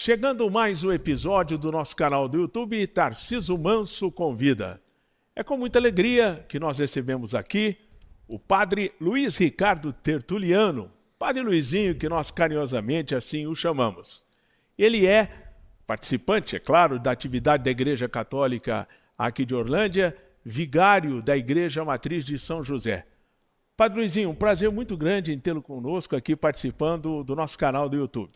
Chegando mais um episódio do nosso canal do YouTube, Tarciso Manso Convida. É com muita alegria que nós recebemos aqui o Padre Luiz Ricardo Tertuliano, Padre Luizinho, que nós carinhosamente assim o chamamos. Ele é participante, é claro, da atividade da Igreja Católica aqui de Orlândia, vigário da Igreja Matriz de São José. Padre Luizinho, um prazer muito grande em tê-lo conosco aqui participando do nosso canal do YouTube.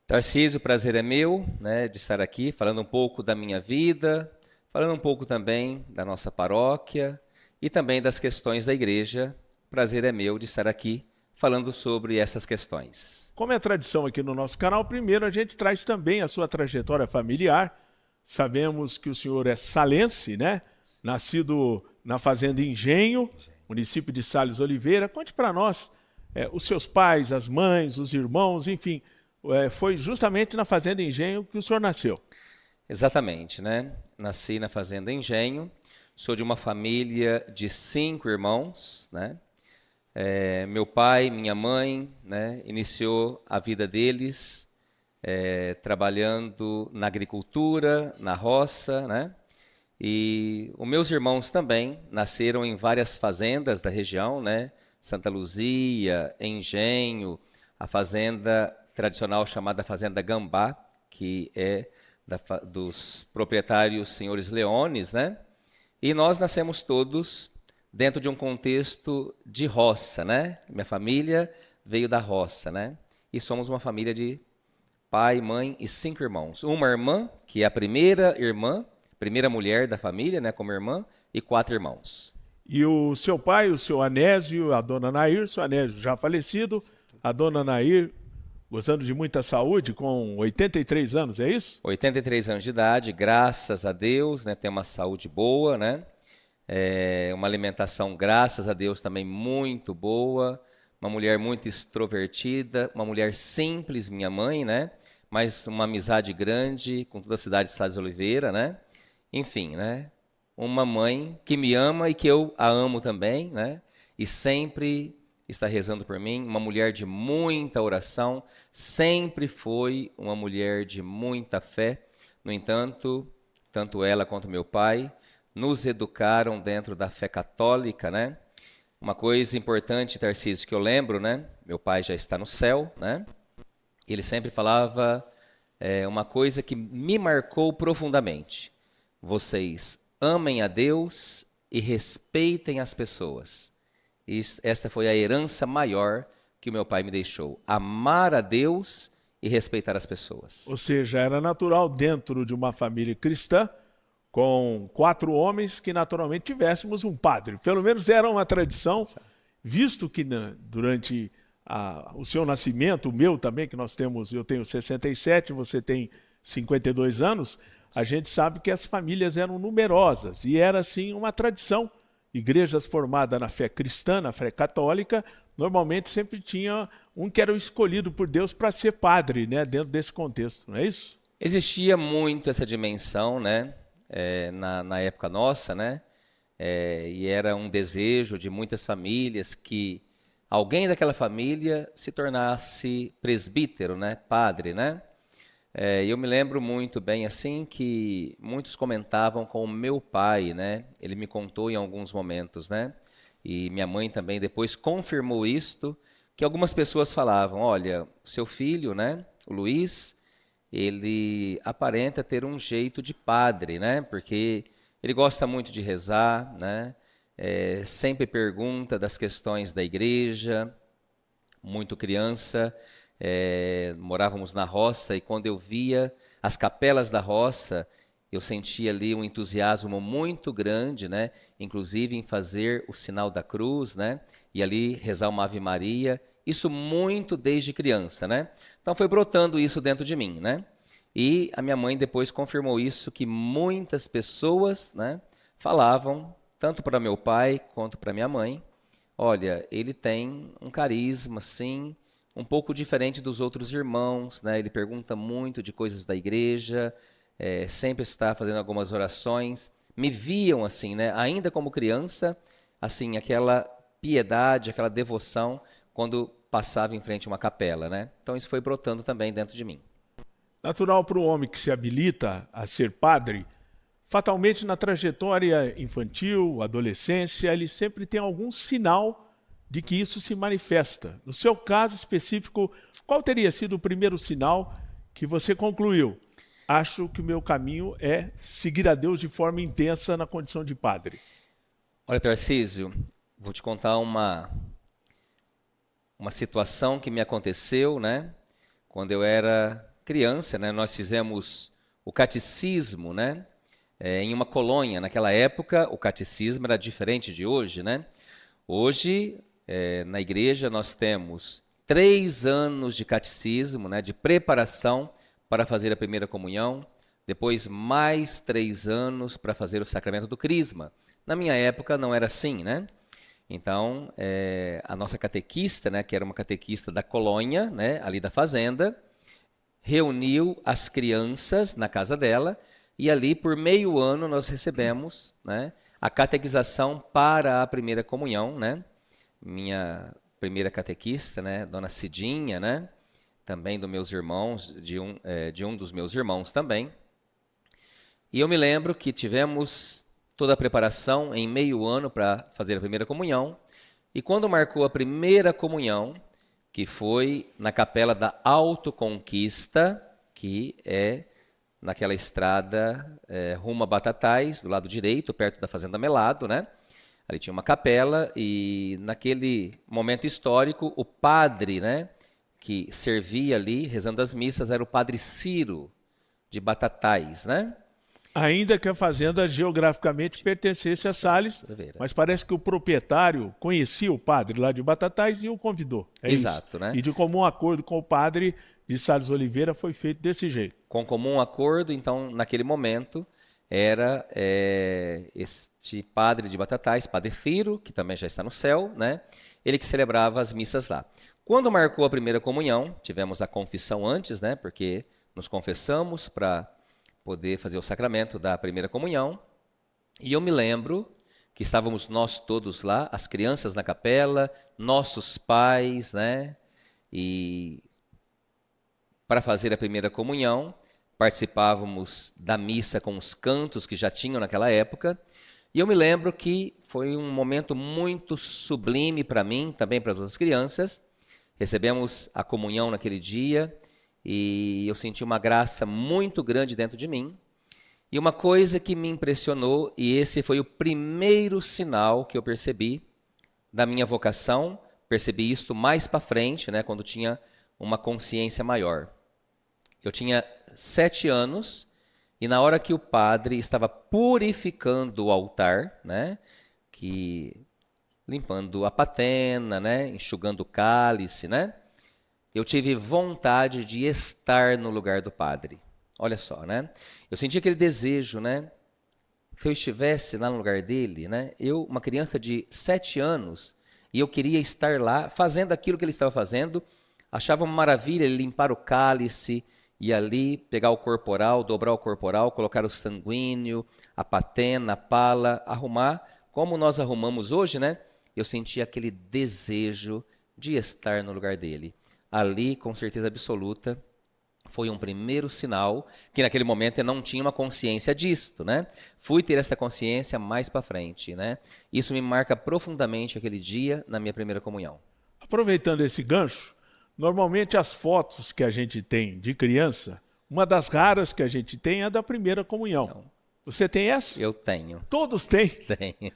Tarciso, o prazer é meu, de estar aqui falando um pouco da minha vida, falando um pouco também da nossa paróquia e também das questões da igreja. O prazer é meu de estar aqui falando sobre essas questões. Como é tradição aqui no nosso canal, primeiro a gente traz também a sua trajetória familiar. Sabemos que o senhor é salense, né? Nascido na fazenda Engenho, município de Sales Oliveira. Conte para nós os seus pais, as mães, os irmãos, enfim, foi justamente na fazenda Engenho que o senhor nasceu. Exatamente, Nasci na fazenda Engenho, sou de uma família de 5 irmãos, meu pai, minha mãe, iniciou a vida deles trabalhando na agricultura, na roça, e os meus irmãos também nasceram em várias fazendas da região, Santa Luzia, Engenho, a fazenda tradicional chamada Fazenda Gambá, que é dos proprietários senhores Leones, E nós nascemos todos dentro de um contexto de roça, Minha família veio da roça, E somos uma família de pai, mãe e 5 irmãos. Uma irmã, que é a primeira irmã, primeira mulher da família, como irmã, e 4 irmãos. E o seu pai, o seu Anésio, a dona Nair, o seu Anésio já falecido, a dona Nair gozando de muita saúde, com 83 anos, é isso? 83 anos de idade, graças a Deus, tem uma saúde boa, uma alimentação, graças a Deus, também muito boa, uma mulher muito extrovertida, uma mulher simples, minha mãe, mas uma amizade grande com toda a cidade de Sales Oliveira, Enfim, uma mãe que me ama e que eu a amo também, E sempre está rezando por mim, uma mulher de muita oração, sempre foi uma mulher de muita fé. No entanto, tanto ela quanto meu pai nos educaram dentro da fé católica, Uma coisa importante, Tarcísio, que eu lembro, Meu pai já está no céu, Ele sempre falava uma coisa que me marcou profundamente. Vocês amem a Deus e respeitem as pessoas. Esta foi a herança maior que o meu pai me deixou. Amar a Deus e respeitar as pessoas. Ou seja, era natural dentro de uma família cristã, com 4 homens, que naturalmente tivéssemos um padre. Pelo menos era uma tradição, visto que durante o seu nascimento, o meu também, que eu tenho 67, você tem 52 anos, a gente sabe que as famílias eram numerosas e era assim uma tradição. Igrejas formadas na fé cristã, na fé católica, normalmente sempre tinha um que era o escolhido por Deus para ser padre, dentro desse contexto, não é isso? Existia muito essa dimensão, na época nossa, e era um desejo de muitas famílias que alguém daquela família se tornasse presbítero, padre, Eu me lembro muito bem assim que muitos comentavam com o meu pai, Ele me contou em alguns momentos, E minha mãe também depois confirmou isto, que algumas pessoas falavam, olha, seu filho, o Luiz, ele aparenta ter um jeito de padre, Porque ele gosta muito de rezar, sempre pergunta das questões da igreja, muito criança. Morávamos na roça e quando eu via as capelas da roça, eu sentia ali um entusiasmo muito grande, Inclusive em fazer o sinal da cruz, E ali rezar uma Ave Maria, isso muito desde criança, Então foi brotando isso dentro de mim, E a minha mãe depois confirmou isso, que muitas pessoas, falavam, tanto para meu pai quanto para minha mãe, olha, ele tem um carisma, sim, um pouco diferente dos outros irmãos, Ele pergunta muito de coisas da igreja, sempre está fazendo algumas orações. Me viam assim, ainda como criança, assim, aquela piedade, aquela devoção, quando passava em frente a uma capela, Então isso foi brotando também dentro de mim. Natural para o homem que se habilita a ser padre, fatalmente na trajetória infantil, adolescência, ele sempre tem algum sinal de que isso se manifesta. No seu caso específico, qual teria sido o primeiro sinal que você concluiu? Acho que o meu caminho é seguir a Deus de forma intensa na condição de padre. Olha, Tarcísio, vou te contar uma situação que me aconteceu, né? Quando eu era criança, né? Nós fizemos o catecismo, né? Em uma colônia. Naquela época, o catecismo era diferente de hoje, né? Hoje, na igreja, nós temos 3 anos de catecismo, né? De preparação para fazer a primeira comunhão, depois mais 3 anos para fazer o sacramento do crisma. Na minha época não era assim, né? Então, a nossa catequista, né, que era uma catequista da colônia, né, ali da fazenda, reuniu as crianças na casa dela e ali por meio ano nós recebemos, né, a catequização para a primeira comunhão, né? Minha primeira catequista, né, Dona Cidinha, né? Também dos meus irmãos, de um dos meus irmãos também. E eu me lembro que tivemos toda a preparação em meio ano para fazer a primeira comunhão. E quando marcou a primeira comunhão, que foi na Capela da Autoconquista, que é naquela estrada rumo a Batatais, do lado direito, perto da Fazenda Melado, né? Ali tinha uma capela e naquele momento histórico, o padre, né, que servia ali, rezando as missas, era o padre Ciro, de Batatais, né? Ainda que a fazenda geograficamente pertencesse a Sales, mas parece que o proprietário conhecia o padre lá de Batatais e o convidou. Exato, isso. Né? E de comum acordo com o padre de Sales Oliveira foi feito desse jeito. Com comum acordo, então, naquele momento, era este padre de Batatais, Padre Ciro, que também já está no céu, né? Ele que celebrava as missas lá. Quando marcou a primeira comunhão, tivemos a confissão antes, né? Porque nos confessamos para poder fazer o sacramento da primeira comunhão. E eu me lembro que estávamos nós todos lá, as crianças na capela, nossos pais, né? E para fazer a primeira comunhão, participávamos da missa com os cantos que já tinham naquela época. E eu me lembro que foi um momento muito sublime para mim, também para as outras crianças. Recebemos a comunhão naquele dia e eu senti uma graça muito grande dentro de mim. E uma coisa que me impressionou, e esse foi o primeiro sinal que eu percebi da minha vocação, percebi isto mais para frente, né, quando tinha uma consciência maior. Eu tinha 7 anos e na hora que o padre estava purificando o altar, né, limpando a patena, né, enxugando o cálice, né, eu tive vontade de estar no lugar do padre. Olha só, né? Eu senti aquele desejo, né? Se eu estivesse lá no lugar dele, né? Eu, uma criança de 7 anos, e eu queria estar lá fazendo aquilo que ele estava fazendo, achava uma maravilha ele limpar o cálice e ali pegar o corporal, dobrar o corporal, colocar o sanguíneo, a patena, a pala, arrumar, como nós arrumamos hoje, né? Eu senti aquele desejo de estar no lugar dele. Ali, com certeza absoluta, foi um primeiro sinal que naquele momento eu não tinha uma consciência disto, né? Fui ter essa consciência mais para frente, né? Isso me marca profundamente aquele dia na minha primeira comunhão. Aproveitando esse gancho, normalmente as fotos que a gente tem de criança, uma das raras que a gente tem é da primeira comunhão. Não. Você tem essa? Eu tenho. Todos têm? Tenho.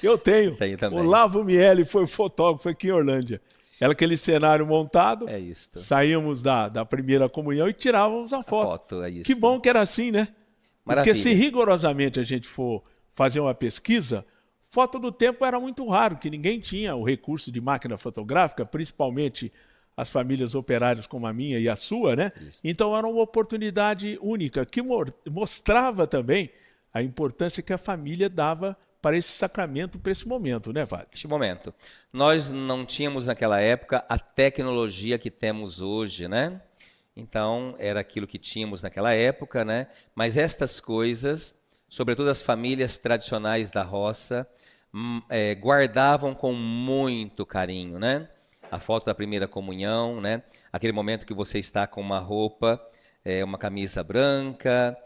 Eu tenho. Tenho também. O Lavo Miele foi fotógrafo aqui em Orlândia. Era aquele cenário montado, saíamos da primeira comunhão e tirávamos a foto. Que bom que era assim, né? Maravilha. Porque se rigorosamente a gente for fazer uma pesquisa, foto do tempo era muito raro, que ninguém tinha o recurso de máquina fotográfica, principalmente as famílias operárias como a minha e a sua, né? Isso. Então era uma oportunidade única, que mostrava também a importância que a família dava para esse sacramento, para esse momento, né, padre? Este momento. Nós não tínhamos naquela época a tecnologia que temos hoje, né? Então, era aquilo que tínhamos naquela época, né? Mas estas coisas, sobretudo as famílias tradicionais da roça, guardavam com muito carinho, né? A foto da primeira comunhão, né? Aquele momento que você está com uma roupa uma camisa branca,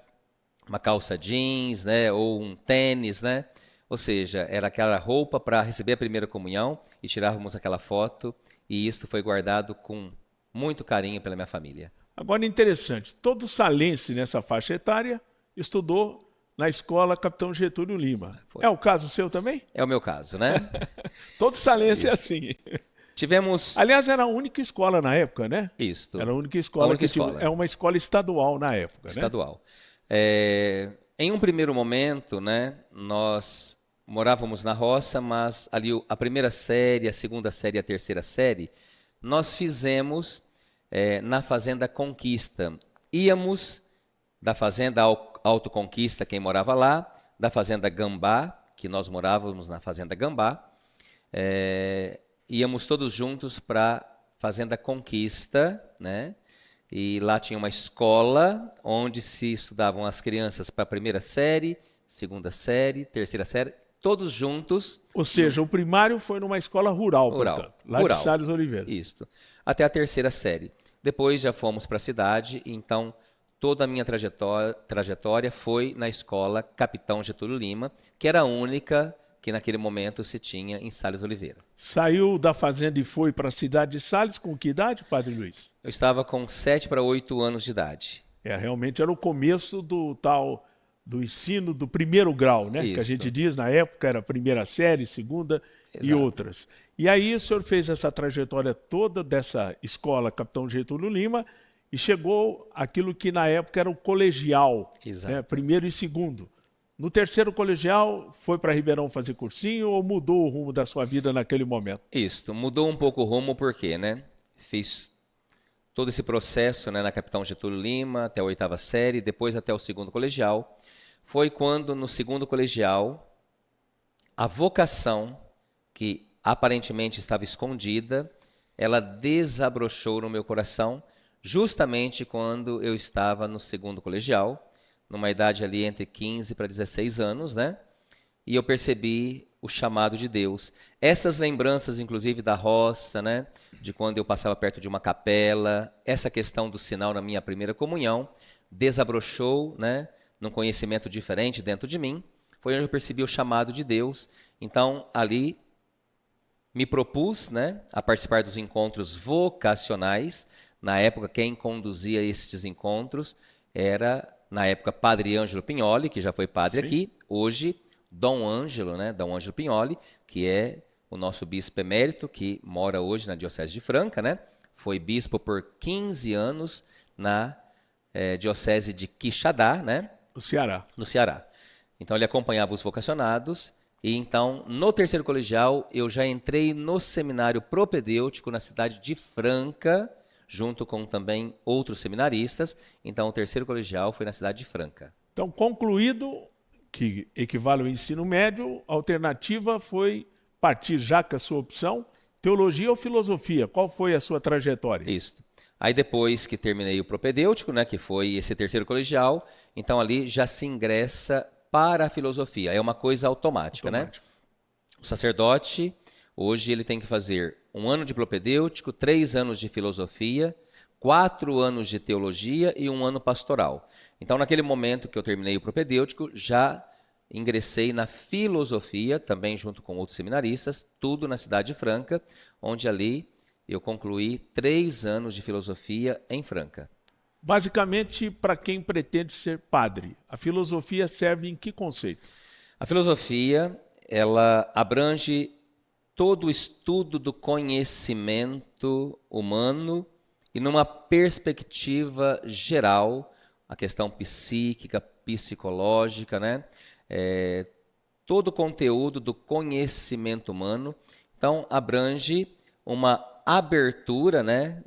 uma calça jeans, né, ou um tênis, né? Ou seja, era aquela roupa para receber a primeira comunhão e tirávamos aquela foto, e isso foi guardado com muito carinho pela minha família. Agora, interessante, todo salense nessa faixa etária estudou na escola Capitão Getúlio Lima. Foi. É o caso seu também? É o meu caso, né? Todo salense é Isso. assim. Tivemos Aliás, era a única escola na época, né? isto, Era a única escola única que escola. tinha. É uma escola estadual na época, né? estadual. Em um primeiro momento, né, nós morávamos na roça, mas ali a primeira série, a segunda série e a terceira série, nós fizemos na Fazenda Conquista. Íamos da Fazenda Alto Conquista, quem morava lá, da Fazenda Gambá, que nós morávamos na Fazenda Gambá, íamos todos juntos para Fazenda Conquista, né? E lá tinha uma escola onde se estudavam as crianças para a primeira série, segunda série, terceira série, todos juntos. Ou seja, o primário foi numa escola rural, portanto, lá rural. de Salles Oliveira. Isso. Até a terceira série. Depois já fomos para a cidade, então toda a minha trajetória foi na escola Capitão Getúlio Lima, que era a única que naquele momento se tinha em Salles Oliveira. Saiu da fazenda e foi para a cidade de Salles com que idade, Padre Luiz? Eu estava com 7 para 8 anos de idade. Realmente era o começo do ensino do primeiro grau, né? Isso. Que a gente diz, na época era primeira série, segunda e Exato. outras. E aí o senhor fez essa trajetória toda dessa escola Capitão Getúlio Lima e chegou àquilo que na época era o colegial, Exato. né? Primeiro e segundo. No terceiro colegial, foi para Ribeirão fazer cursinho ou mudou o rumo da sua vida naquele momento? Isso, mudou um pouco o rumo porque, né? Fiz todo esse processo, né, na Capitão Getúlio Lima, até a 8ª série, depois até o segundo colegial. Foi quando, no segundo colegial, a vocação, que aparentemente estava escondida, ela desabrochou no meu coração, justamente quando eu estava no segundo colegial, numa idade ali entre 15 para 16 anos, né? E eu percebi o chamado de Deus. Essas lembranças, inclusive, da roça, né? De quando eu passava perto de uma capela, essa questão do sinal na minha primeira comunhão, desabrochou, né? Num conhecimento diferente dentro de mim. Foi onde eu percebi o chamado de Deus. Então, ali, me propus, né? A participar dos encontros vocacionais. Na época, quem conduzia estes encontros era, na época, Padre Ângelo Pignoli, que já foi padre. Sim. Aqui. Hoje, Dom Ângelo, né? Dom Ângelo Pignoli, que é o nosso bispo emérito, que mora hoje na Diocese de Franca, né? Foi bispo por 15 anos na Diocese de Quixadá, né? No Ceará. No Ceará. Então, ele acompanhava os vocacionados. E então, no terceiro colegial, eu já entrei no seminário propedêutico na cidade de Franca, junto com também outros seminaristas. Então, o terceiro colegial foi na cidade de Franca. Então, concluído, que equivale ao ensino médio, a alternativa foi partir já com a sua opção, teologia ou filosofia? Qual foi a sua trajetória? Isso. Aí depois que terminei o propedêutico, né, que foi esse terceiro colegial, então ali já se ingressa para a filosofia. É uma coisa automática, né? O sacerdote, hoje ele tem que fazer 1 ano de propedêutico, 3 anos de filosofia, 4 anos de teologia e 1 ano pastoral. Então, naquele momento que eu terminei o propedêutico, já ingressei na filosofia, também junto com outros seminaristas, tudo na cidade de Franca, onde ali eu concluí 3 anos de filosofia em Franca. Basicamente, para quem pretende ser padre, a filosofia serve em que conceito? A filosofia, ela abrange todo o estudo do conhecimento humano e numa perspectiva geral, a questão psíquica, psicológica, né? Todo o conteúdo do conhecimento humano. Então, abrange uma abertura, né?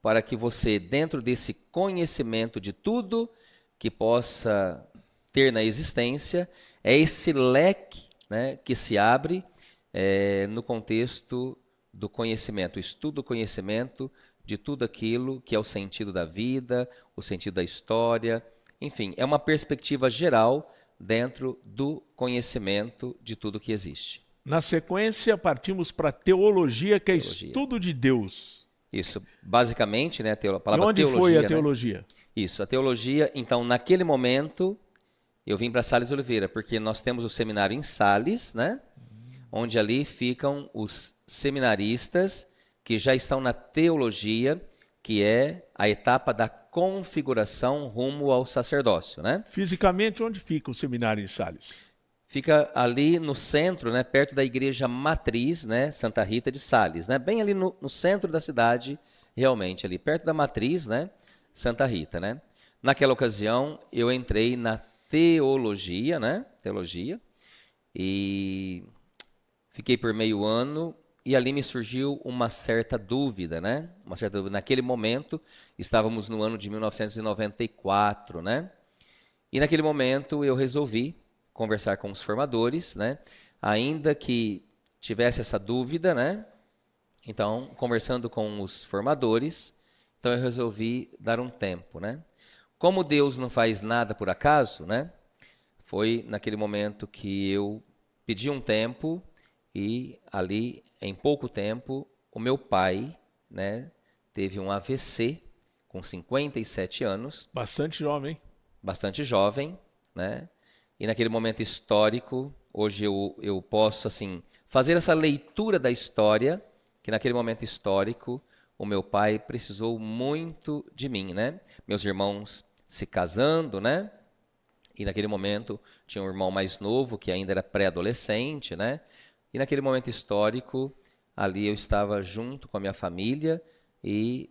Para que você, dentro desse conhecimento de tudo que possa ter na existência, é esse leque, né, que se abre no contexto do conhecimento, o estudo do conhecimento de tudo aquilo que é o sentido da vida, o sentido da história, enfim, é uma perspectiva geral dentro do conhecimento de tudo que existe. Na sequência, partimos para a teologia, que é estudo de Deus. Isso, basicamente, né, a E palavra onde teologia, foi a né? teologia? Isso, a teologia. Então, naquele momento, eu vim para Sales Oliveira, porque nós temos o seminário em Sales, né? Onde ali ficam os seminaristas que já estão na teologia, que é a etapa da configuração rumo ao sacerdócio, né? Fisicamente, onde fica o seminário em Sales? Fica ali no centro, né, perto da igreja matriz, né, Santa Rita de Sales, né, bem ali no centro da cidade, realmente, ali perto da matriz, né, Santa Rita, né. Naquela ocasião, eu entrei na teologia, né, e fiquei por meio ano, e ali me surgiu uma certa dúvida, né, Naquele momento, estávamos no ano de 1994, né, e naquele momento eu resolvi conversar com os formadores, né? Ainda que tivesse essa dúvida, né? Então, conversando com os formadores, então eu resolvi dar um tempo, né? Como Deus não faz nada por acaso, né? Foi naquele momento que eu pedi um tempo e ali, em pouco tempo, o meu pai, né, teve um AVC com 57 anos, Bastante jovem. bastante jovem, né? E naquele momento histórico, hoje eu posso assim fazer essa leitura da história, que naquele momento histórico o meu pai precisou muito de mim, né? Meus irmãos se casando, né? E naquele momento tinha um irmão mais novo que ainda era pré-adolescente, né? E naquele momento histórico, ali eu estava junto com a minha família e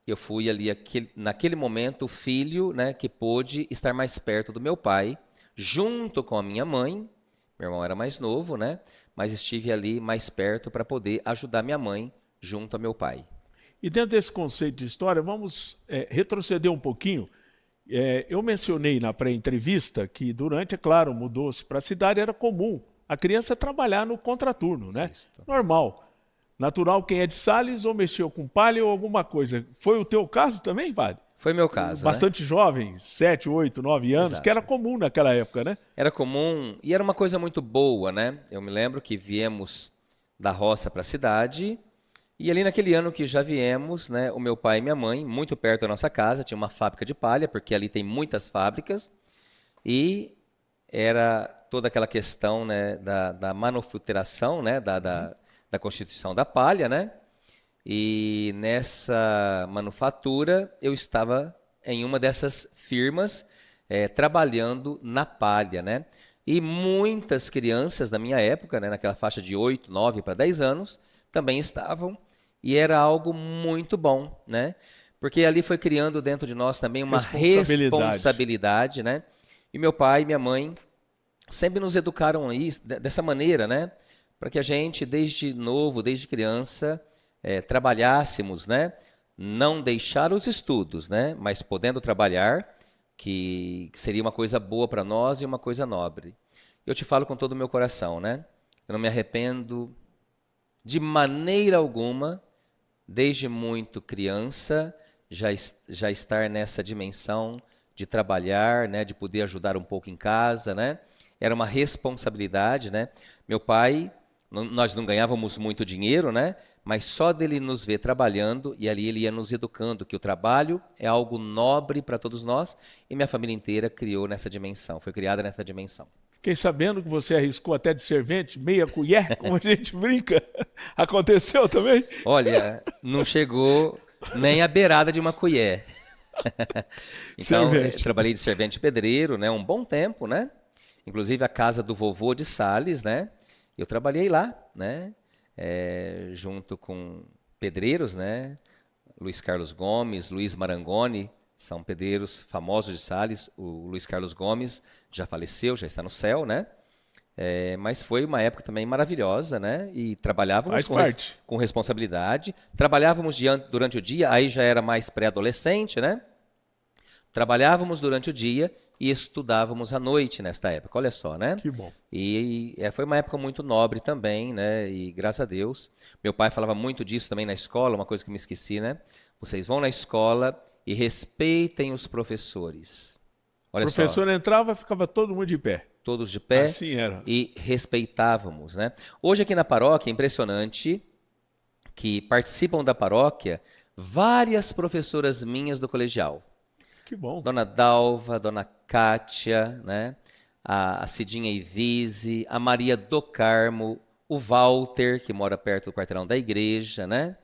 eu fui ali naquele momento o filho, né, que pôde estar mais perto do meu pai, junto com a minha mãe. Meu irmão era mais novo, né? Mas estive ali mais perto para poder ajudar minha mãe junto ao meu pai. E dentro desse conceito de história, vamos retroceder um pouquinho. Eu mencionei na pré-entrevista que durante, é claro, mudou-se para a cidade, era comum a criança trabalhar no contraturno, né? Isso. Normal. Natural, quem é de Sales ou mexeu com palha ou alguma coisa. Foi o teu caso também, Padre? Foi meu caso, Bastante jovem, 7, 8, 9 anos, Exato. que era comum naquela época, né? Era comum e era uma coisa muito boa, né? Eu me lembro que viemos da roça para a cidade e ali naquele ano que já viemos, né, o meu pai e minha mãe, muito perto da nossa casa, tinha uma fábrica de palha, porque ali tem muitas fábricas, e era toda aquela questão, né, da manufaturação, né, da constituição da palha, né? E nessa manufatura eu estava em uma dessas firmas trabalhando na palha, né? E muitas crianças da minha época, né, naquela faixa de 8, 9 para 10 anos, também estavam e era algo muito bom, né? Porque ali foi criando dentro de nós também uma responsabilidade, né? E meu pai e minha mãe sempre nos educaram aí dessa maneira, né? Para que a gente, desde novo, desde criança, trabalhássemos, né? Não deixar os estudos, né? Mas podendo trabalhar, que seria uma coisa boa para nós e uma coisa nobre. Eu te falo com todo o meu coração, né? Eu não me arrependo de maneira alguma, desde muito criança, já estar nessa dimensão de trabalhar, né? De poder ajudar um pouco em casa, né? Era uma responsabilidade, né? Meu pai, nós não ganhávamos muito dinheiro, né? Mas só dele nos ver trabalhando, e ali ele ia nos educando que o trabalho é algo nobre para todos nós, e minha família inteira criou nessa dimensão, foi criada nessa dimensão. Fiquei sabendo que você arriscou até de servente, meia colher, como a gente brinca. Aconteceu também? Olha, não chegou nem à beirada de uma colher. Então, eu trabalhei de servente pedreiro, né? Um bom tempo, né? Inclusive a casa do vovô de Sales, né? Eu trabalhei lá, né? Junto com pedreiros, né? Luiz Carlos Gomes, Luiz Marangoni, são pedreiros famosos de Sales. O Luiz Carlos Gomes já faleceu, já está no céu, né? Mas foi uma época também maravilhosa, né? E trabalhávamos com responsabilidade. Trabalhávamos durante o dia, aí já era mais pré-adolescente, né? Trabalhávamos durante o dia e estudávamos à noite nesta época, olha só, né? Que bom. E foi uma época muito nobre também, né? E graças a Deus. Meu pai falava muito disso também na escola, uma coisa que eu me esqueci, né? Vocês vão na escola e respeitem os professores. Olha só. O professor entrava, ficava todo mundo de pé. Todos de pé. Assim era. E respeitávamos, né? Hoje aqui na paróquia é impressionante que participam da paróquia várias professoras minhas do colegial. Que bom. Dona Dalva, Dona Kátia, né? A Cidinha Ivise, a Maria do Carmo, o Walter, que mora perto do quarteirão da igreja, né?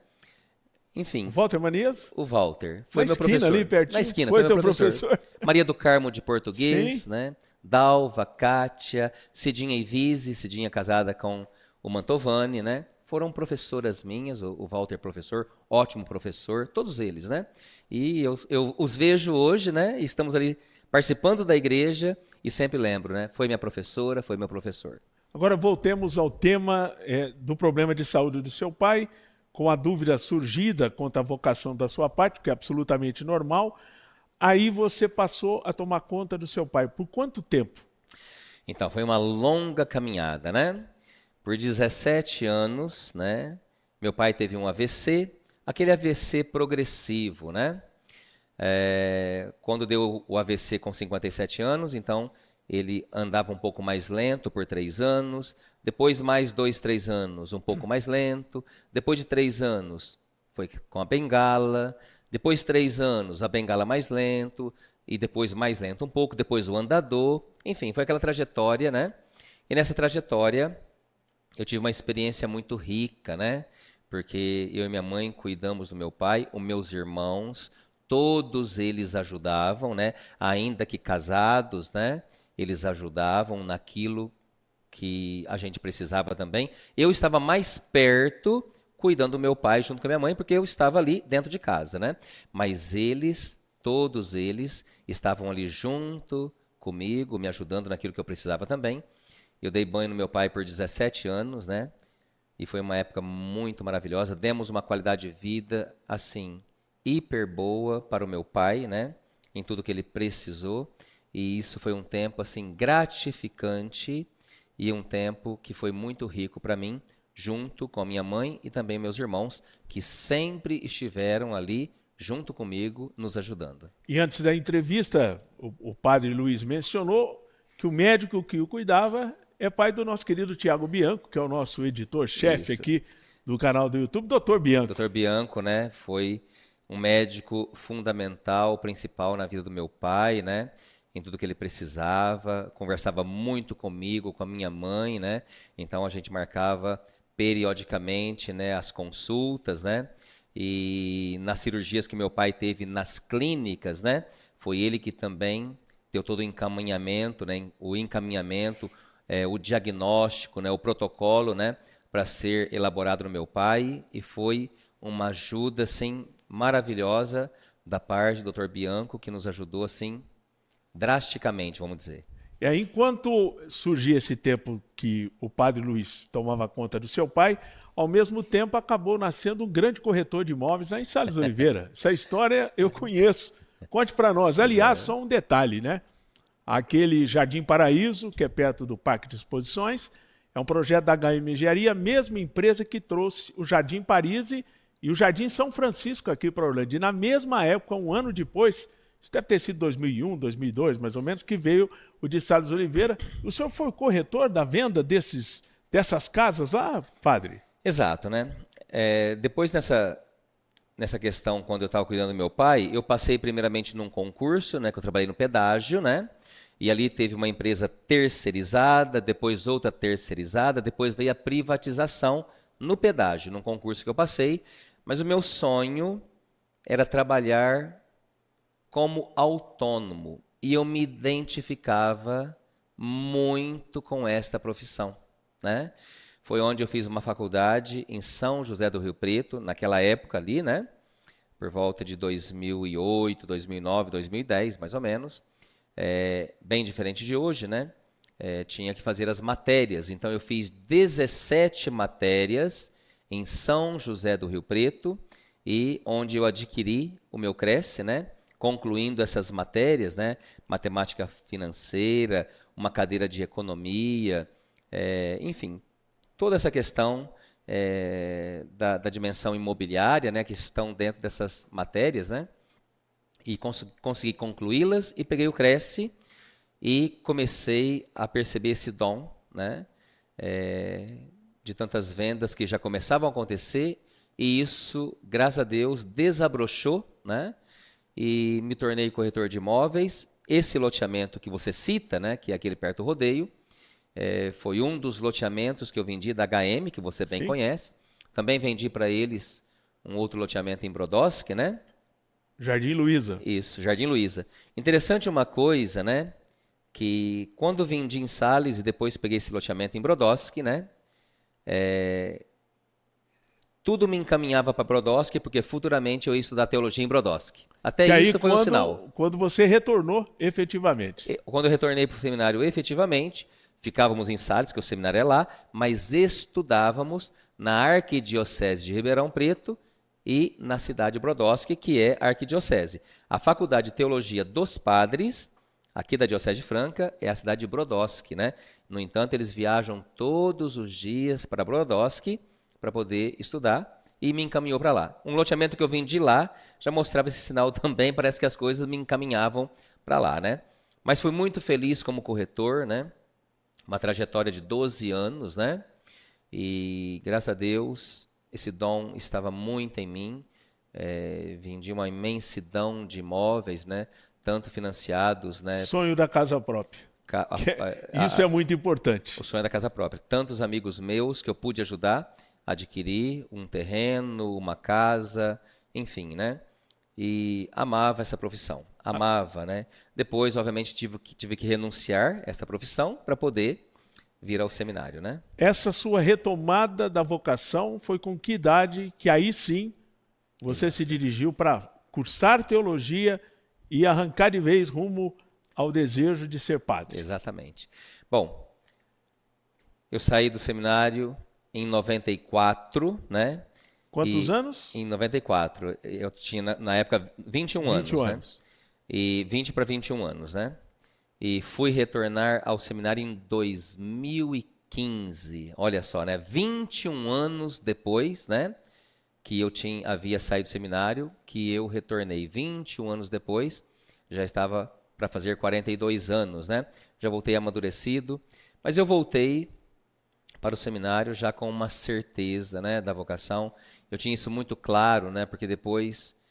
Enfim. O Walter Manias? O Walter. Foi Na meu esquina professor. ali, pertinho? Na esquina, Foi foi teu meu professor. Maria do Carmo de português, Sim. né? Dalva, Kátia, Cidinha Ivise, Cidinha casada com o Mantovani, né? Foram professoras minhas, o Walter professor, ótimo professor, todos eles, né? E eu os vejo hoje, né? Estamos ali participando da igreja e sempre lembro, né? Foi minha professora, foi meu professor. Agora voltemos ao tema do problema de saúde do seu pai, com a dúvida surgida quanto à vocação da sua parte, que é absolutamente normal. Aí você passou a tomar conta do seu pai. Por quanto tempo? Então, foi uma longa caminhada, né? Por 17 anos, né? Meu pai teve um AVC, aquele AVC progressivo, né? Quando deu o AVC com 57 anos, então ele andava um pouco mais lento por 3 anos, depois mais 2, 3 anos um pouco mais lento, depois de 3 anos foi com a bengala, depois 3 anos a bengala mais lento, e depois mais lento um pouco, depois o andador, enfim, foi aquela trajetória, né? E nessa trajetória eu tive uma experiência muito rica, né? Porque eu e minha mãe cuidamos do meu pai, os meus irmãos, todos eles ajudavam, né? Ainda que casados, né? Eles ajudavam naquilo que a gente precisava também. Eu estava mais perto cuidando do meu pai junto com a minha mãe, porque eu estava ali dentro de casa, né? Mas eles, todos eles, estavam ali junto comigo, me ajudando naquilo que eu precisava também. Eu dei banho no meu pai por 17 anos, né? E foi uma época muito maravilhosa. Demos uma qualidade de vida, assim, hiper boa para o meu pai, né? Em tudo que ele precisou. E isso foi um tempo, assim, gratificante e um tempo que foi muito rico para mim, junto com a minha mãe e também meus irmãos, que sempre estiveram ali junto comigo, nos ajudando. E antes da entrevista, o padre Luiz mencionou que o médico que o cuidava é pai do nosso querido Tiago Bianco, que é o nosso editor-chefe aqui do canal do YouTube, Dr. Bianco. Dr. Bianco, né, foi um médico fundamental, principal na vida do meu pai, né, em tudo que ele precisava, conversava muito comigo, com a minha mãe, né, então a gente marcava periodicamente, né, as consultas, né, e nas cirurgias que meu pai teve nas clínicas, né, foi ele que também deu todo o encaminhamento, né, o diagnóstico, né, o protocolo, né, para ser elaborado no meu pai, e foi uma ajuda assim maravilhosa da parte do Dr. Bianco, que nos ajudou assim drasticamente, vamos dizer. E aí, enquanto surgia esse tempo que o padre Luiz tomava conta do seu pai, ao mesmo tempo acabou nascendo um grande corretor de imóveis lá em Sales Oliveira. Essa história eu conheço. Conte para nós. Aliás, só um detalhe, né? Aquele Jardim Paraíso, que é perto do Parque de Exposições, é um projeto da HM Engenharia, a mesma empresa que trouxe o Jardim Paris e o Jardim São Francisco aqui para Orlando. E na mesma época, um ano depois, isso deve ter sido 2001, 2002, mais ou menos, que veio o de Sales Oliveira. O senhor foi corretor da venda dessas casas lá, padre? Exato, né? Depois nessa questão, quando eu estava cuidando do meu pai, eu passei primeiramente num concurso, né, que eu trabalhei no pedágio, né? E ali teve uma empresa terceirizada, depois outra terceirizada, depois veio a privatização no pedágio, num concurso que eu passei. Mas o meu sonho era trabalhar como autônomo e eu me identificava muito com esta profissão, né? Foi onde eu fiz uma faculdade em São José do Rio Preto, naquela época ali, né? Por volta de 2008, 2009, 2010, mais ou menos. Bem diferente de hoje, né? Tinha que fazer as matérias. Então, eu fiz 17 matérias em São José do Rio Preto, e onde eu adquiri o meu Cresce, né? Concluindo essas matérias, né? Matemática financeira, uma cadeira de economia, enfim, toda essa questão da dimensão imobiliária, né? Que estão dentro dessas matérias, né? E consegui concluí-las e peguei o Cresce e comecei a perceber esse dom, né? De tantas vendas que já começavam a acontecer e isso, graças a Deus, desabrochou, né? E me tornei corretor de imóveis. Esse loteamento que você cita, né, que é aquele perto do rodeio, foi um dos loteamentos que eu vendi da HM, que você bem Sim. conhece. Também vendi para eles um outro loteamento em Brodowski, né? Jardim Luiza. Isso, Jardim Luiza. Interessante uma coisa, né? Que quando vendi em Sales e depois peguei esse loteamento em Brodowski, né? Tudo me encaminhava para Brodowski, porque futuramente eu ia estudar teologia em Brodowski. Até Que isso aí, foi um sinal. quando você retornou, efetivamente. Quando eu retornei para o seminário, efetivamente, ficávamos em Sales, que o seminário é lá, mas estudávamos na Arquidiocese de Ribeirão Preto e na cidade de Brodowski, que é a Arquidiocese. A Faculdade de Teologia dos Padres, aqui da Diocese de Franca, é a cidade de Brodowski, né? No entanto, eles viajam todos os dias para Brodowski para poder estudar e me encaminhou para lá. Um loteamento que eu vendi lá já mostrava esse sinal também, parece que as coisas me encaminhavam para lá, né? Mas fui muito feliz como corretor, né? Uma trajetória de 12 anos, né? E graças a Deus, esse dom estava muito em mim. Vendi uma imensidão de imóveis, né? Tanto financiados, né? Sonho da casa própria. Isso é muito importante. O sonho da casa própria. Tantos amigos meus que eu pude ajudar a adquirir um terreno, uma casa, enfim, né? E amava essa profissão. Amava, né? Depois, obviamente, tive que renunciar a essa profissão para poder vir ao seminário, né? Essa sua retomada da vocação foi com que idade que aí sim você se dirigiu para cursar teologia e arrancar de vez rumo ao desejo de ser padre? Exatamente. Bom, eu saí do seminário em 94, né? Quantos anos? Em 94. Eu tinha, na época, 21 anos. 21 né? anos. E 20 para 21 anos, né? E fui retornar ao seminário em 2015. Olha só, né? 21 anos depois, né? Que eu havia saído do seminário, que eu retornei 21 anos depois, já estava para fazer 42 anos, né? Já voltei amadurecido, mas eu voltei para o seminário já com uma certeza, né, da vocação. Eu tinha isso muito claro, né? Porque depois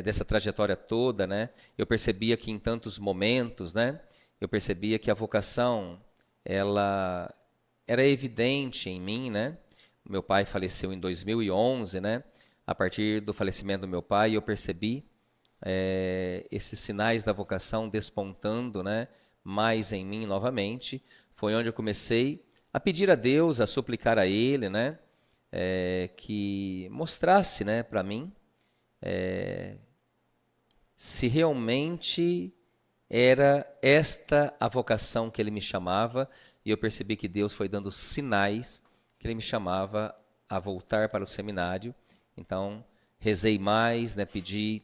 dessa trajetória toda, né? Eu percebia que em tantos momentos, né? Eu percebia que a vocação, ela era evidente em mim, né? Meu pai faleceu em 2011, né? A partir do falecimento do meu pai, eu percebi esses sinais da vocação despontando, né? Mais em mim novamente. Foi onde eu comecei a pedir a Deus, a suplicar a Ele, né? Que mostrasse, né, para mim se realmente era esta a vocação que Ele me chamava, e eu percebi que Deus foi dando sinais que Ele me chamava a voltar para o seminário. Então, rezei mais, né, pedi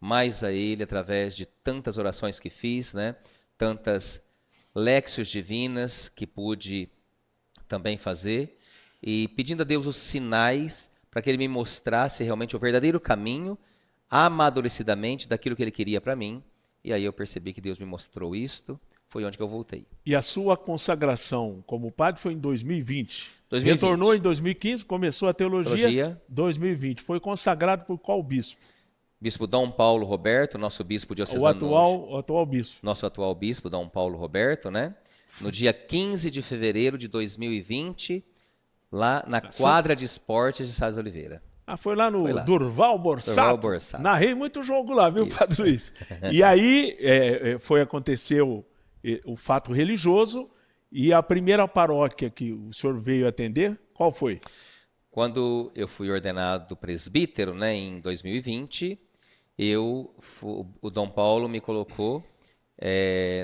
mais a Ele através de tantas orações que fiz, né, tantas léxios divinas que pude também fazer, e pedindo a Deus os sinais para que Ele me mostrasse realmente o verdadeiro caminho, amadurecidamente, daquilo que Ele queria para mim. E aí eu percebi que Deus me mostrou isto, foi onde que eu voltei. E a sua consagração como padre foi em 2020. 2020. Retornou em 2015, começou a teologia. 2020. Foi consagrado por qual bispo? Bispo Dom Paulo Roberto, nosso bispo diocesano. O atual bispo. Nosso atual bispo, Dom Paulo Roberto, né? No dia 15 de fevereiro de 2020, lá na quadra de esportes de Sales Oliveira. Foi lá no Durval Borsato. Narrei muito jogo lá, viu, isso. Padre Luiz? E aí aconteceu o fato religioso, e a primeira paróquia que o senhor veio atender, qual foi? Quando eu fui ordenado presbítero, né, em 2020, o Dom Paulo me colocou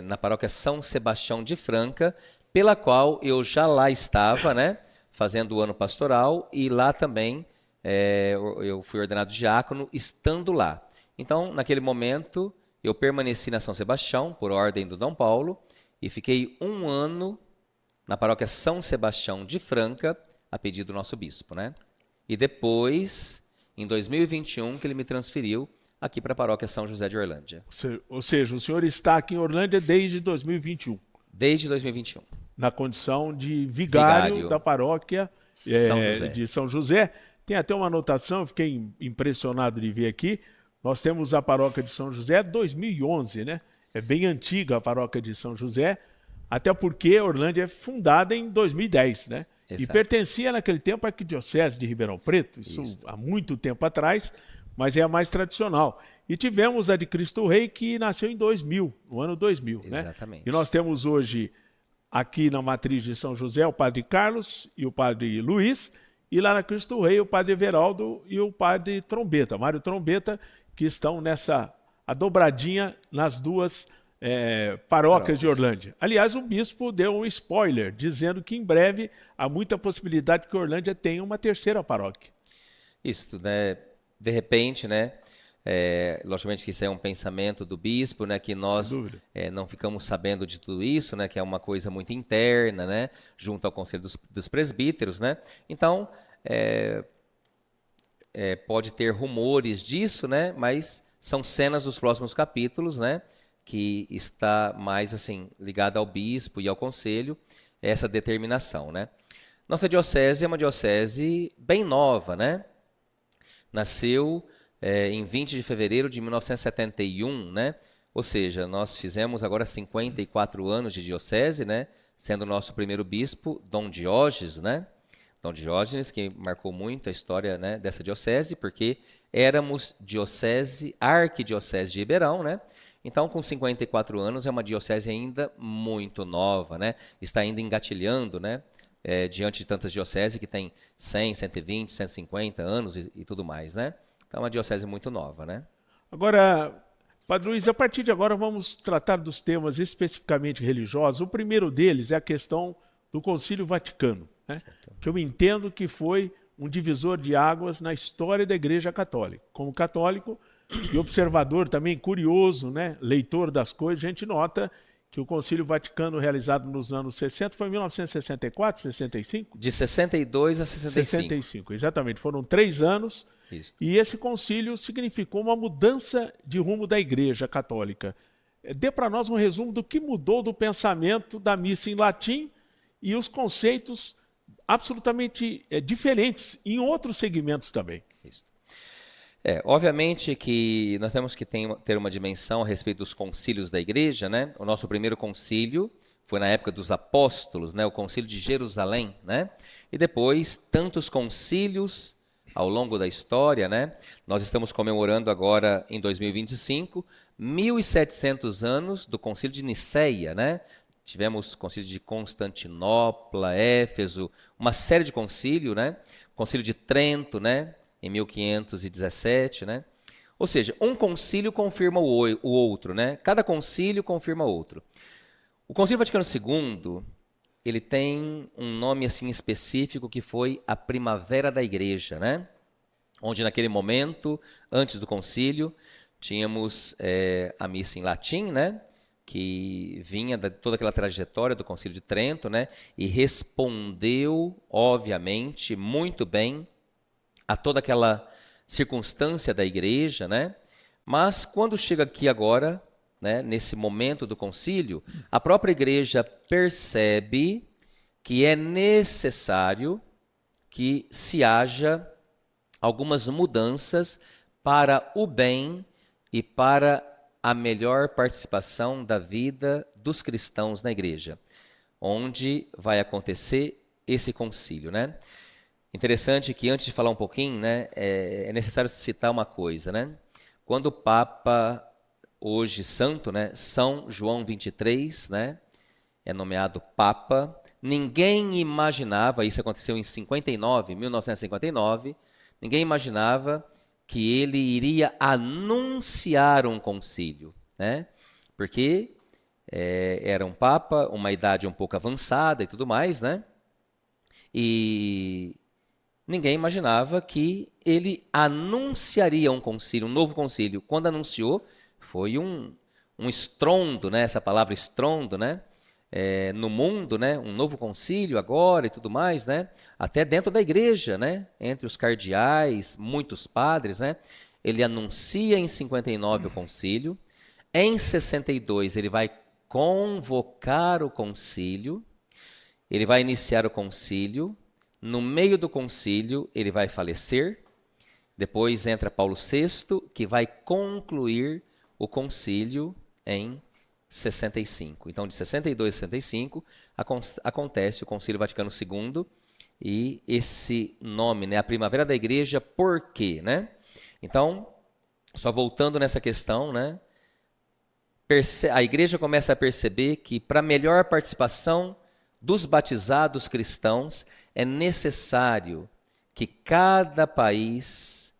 na paróquia São Sebastião de Franca, pela qual eu já lá estava, né, fazendo o ano pastoral, e lá também eu fui ordenado diácono estando lá. Então, naquele momento, eu permaneci na São Sebastião, por ordem do Dom Paulo, e fiquei 1 ano na paróquia São Sebastião de Franca, a pedido do nosso bispo, né? E depois, em 2021, que ele me transferiu aqui para a paróquia São José de Orlândia. Ou seja, o senhor está aqui em Orlândia desde 2021. Desde 2021. Na condição de vigário da paróquia de São José. tem até uma anotação, eu fiquei impressionado de ver aqui. Nós temos a paróquia de São José 2011, né? É bem antiga a paróquia de São José, até porque Orlândia é fundada em 2010, né? Exato. E pertencia naquele tempo à Arquidiocese de Ribeirão Preto, isso há muito tempo atrás, mas é a mais tradicional. E tivemos a de Cristo Rei, que nasceu em 2000, no ano 2000, né? Exatamente. E nós temos hoje, aqui na matriz de São José, o Padre Carlos e o Padre Luiz, e lá na Cristo Rei, o Padre Everaldo e o Padre Trombeta, Mário Trombeta, que estão nessa a dobradinha nas duas paróquias de Orlândia. Aliás, o bispo deu um spoiler, dizendo que em breve há muita possibilidade que Orlândia tenha uma terceira paróquia. Isso, né? De repente, né? Logicamente que isso é um pensamento do bispo, né? Que nós não ficamos sabendo de tudo isso, né? Que é uma coisa muito interna, né? Junto ao Conselho dos Presbíteros, né? Então, pode ter rumores disso, né? Mas são cenas dos próximos capítulos, né? Que está mais assim ligada ao bispo e ao conselho, essa determinação, né? Nossa diocese é uma diocese bem nova, né? Nasceu em 20 de fevereiro de 1971, né? Ou seja, nós fizemos agora 54 anos de diocese, né? Sendo o nosso primeiro bispo, Dom Diógenes, né? Dom Diógenes, que marcou muito a história, né, dessa diocese, porque éramos arquidiocese de Ribeirão, né? Então, com 54 anos, é uma diocese ainda muito nova, né? Está ainda engatilhando, né? Diante de tantas dioceses que tem 100, 120, 150 anos e tudo mais, né? Então, é uma diocese muito nova, né? Agora, Padre Luiz, a partir de agora vamos tratar dos temas especificamente religiosos. O primeiro deles é a questão do Concílio Vaticano, né? Que eu entendo que foi um divisor de águas na história da Igreja Católica. Como católico e observador também, curioso, né? Leitor das coisas, a gente nota que o Concílio Vaticano, realizado nos anos 60, foi em 1964, 65? De 62 a 65. 65, exatamente. Foram 3 anos. Isso. E esse concílio significou uma mudança de rumo da Igreja Católica. Dê para nós um resumo do que mudou do pensamento da missa em latim e os conceitos absolutamente diferentes em outros segmentos também. Isso. Obviamente que nós temos que ter uma dimensão a respeito dos concílios da Igreja, né? O nosso primeiro concílio foi na época dos apóstolos, né? O concílio de Jerusalém, né? E depois tantos concílios ao longo da história, né? Nós estamos comemorando agora em 2025 1700 anos do concílio de Niceia, né? Tivemos o concílio de Constantinopla, Éfeso, uma série de concílios, né? Concílio de Trento, né? Em 1517, né? Ou seja, um concílio confirma o outro, né? Cada concílio confirma outro. O Concílio Vaticano II, ele tem um nome assim específico que foi a Primavera da Igreja, né? Onde naquele momento, antes do concílio, tínhamos a missa em latim, né? Que vinha de toda aquela trajetória do Concílio de Trento, né? E respondeu, obviamente, muito bem a toda aquela circunstância da igreja, né? Mas quando chega aqui agora, né, nesse momento do concílio, a própria igreja percebe que é necessário que se haja algumas mudanças para o bem e para a melhor participação da vida dos cristãos na igreja, onde vai acontecer esse concílio, né? Interessante que antes de falar um pouquinho, né, é necessário citar uma coisa, né? Quando o Papa, hoje santo, né, São João 23, né, é nomeado Papa, ninguém imaginava, isso aconteceu em 1959, ninguém imaginava que ele iria anunciar um concílio, né? Porque era um Papa, uma idade um pouco avançada e tudo mais, né? E ninguém imaginava que ele anunciaria um concílio, um novo concílio. Quando anunciou, foi um estrondo, né? Essa palavra estrondo, né? No mundo, né? Um novo concílio agora e tudo mais, né? Até dentro da igreja, né? Entre os cardeais, muitos padres, né? Ele anuncia em 59 o concílio. Em 62 ele vai convocar o concílio. Ele vai iniciar o concílio, No meio do concílio, ele vai falecer. Depois entra Paulo VI, que vai concluir o concílio em 65. Então, de 62 a 65, acontece o Concílio Vaticano II, e esse nome, né, a Primavera da Igreja, por quê? Né? Então, só voltando nessa questão, né, a Igreja começa a perceber que, para melhor participação dos batizados cristãos, é necessário que cada país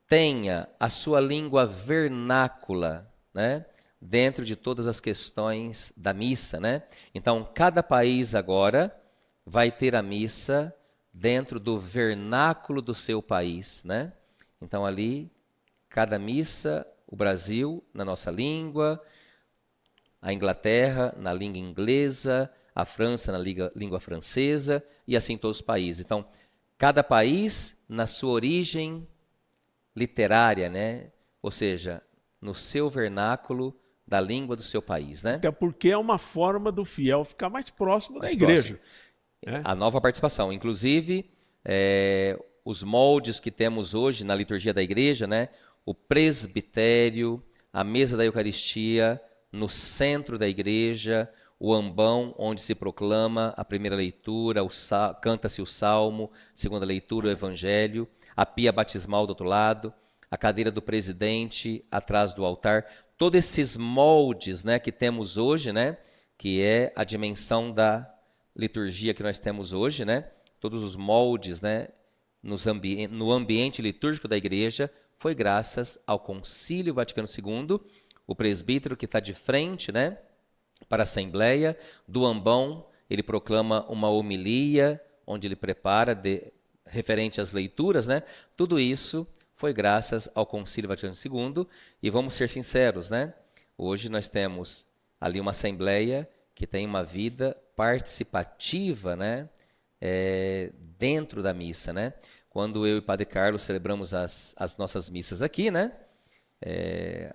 tenha a sua língua vernácula, né, dentro de todas as questões da missa, né? Então, cada país agora vai ter a missa dentro do vernáculo do seu país, né? Então, ali, cada missa, o Brasil, na nossa língua, a Inglaterra, na língua inglesa, a França, na língua francesa, e assim todos os países. Então, cada país, na sua origem literária, né? Ou seja, no seu vernáculo da língua do seu país, né? Até porque é uma forma do fiel ficar mais próximo da igreja. Né? A nova participação. Inclusive, os moldes que temos hoje na liturgia da igreja, né? O presbitério, a mesa da Eucaristia, no centro da igreja, o ambão, onde se proclama a primeira leitura, canta-se o salmo, segunda leitura, o evangelho, a pia batismal do outro lado, a cadeira do presidente atrás do altar. Todos esses moldes, né, que temos hoje, né, que é a dimensão da liturgia que nós temos hoje, né, todos os moldes, né, no ambiente litúrgico da igreja, foi graças ao Concílio Vaticano II, o presbítero que está de frente, né, para a Assembleia, do ambão, ele proclama uma homilia, onde ele prepara referente às leituras, né, tudo isso foi graças ao Concílio Vaticano II, e vamos ser sinceros, né? Hoje nós temos ali uma Assembleia que tem uma vida participativa, né? Dentro da missa, né? Quando eu e o Padre Carlos celebramos as nossas missas aqui, né?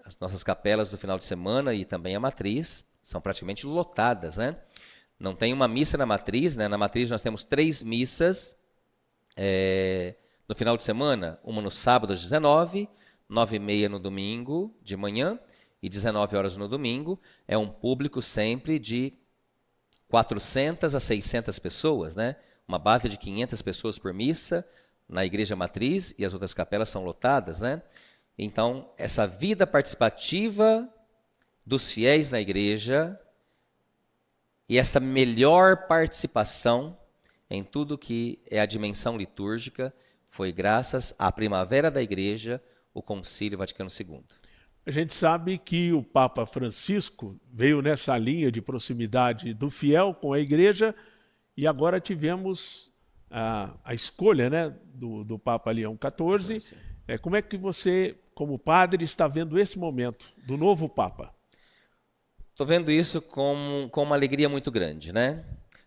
As nossas capelas do final de semana e também a matriz são praticamente lotadas, né? Não tem uma missa na matriz, né? Na matriz nós temos 3 missas, no final de semana, uma no sábado às 19, 9h30 no domingo de manhã e 19 horas no domingo. É um público sempre de 400 a 600 pessoas, né? Uma base de 500 pessoas por missa na igreja matriz, e as outras capelas são lotadas, né? Então, essa vida participativa dos fiéis na igreja e essa melhor participação em tudo que é a dimensão litúrgica foi graças à Primavera da Igreja, o Concílio Vaticano II. A gente sabe que o Papa Francisco veio nessa linha de proximidade do fiel com a igreja, e agora tivemos a escolha, né, do Papa Leão XIV. Como é que você, como padre, está vendo esse momento do novo Papa? Estou vendo isso com uma alegria muito grande, né?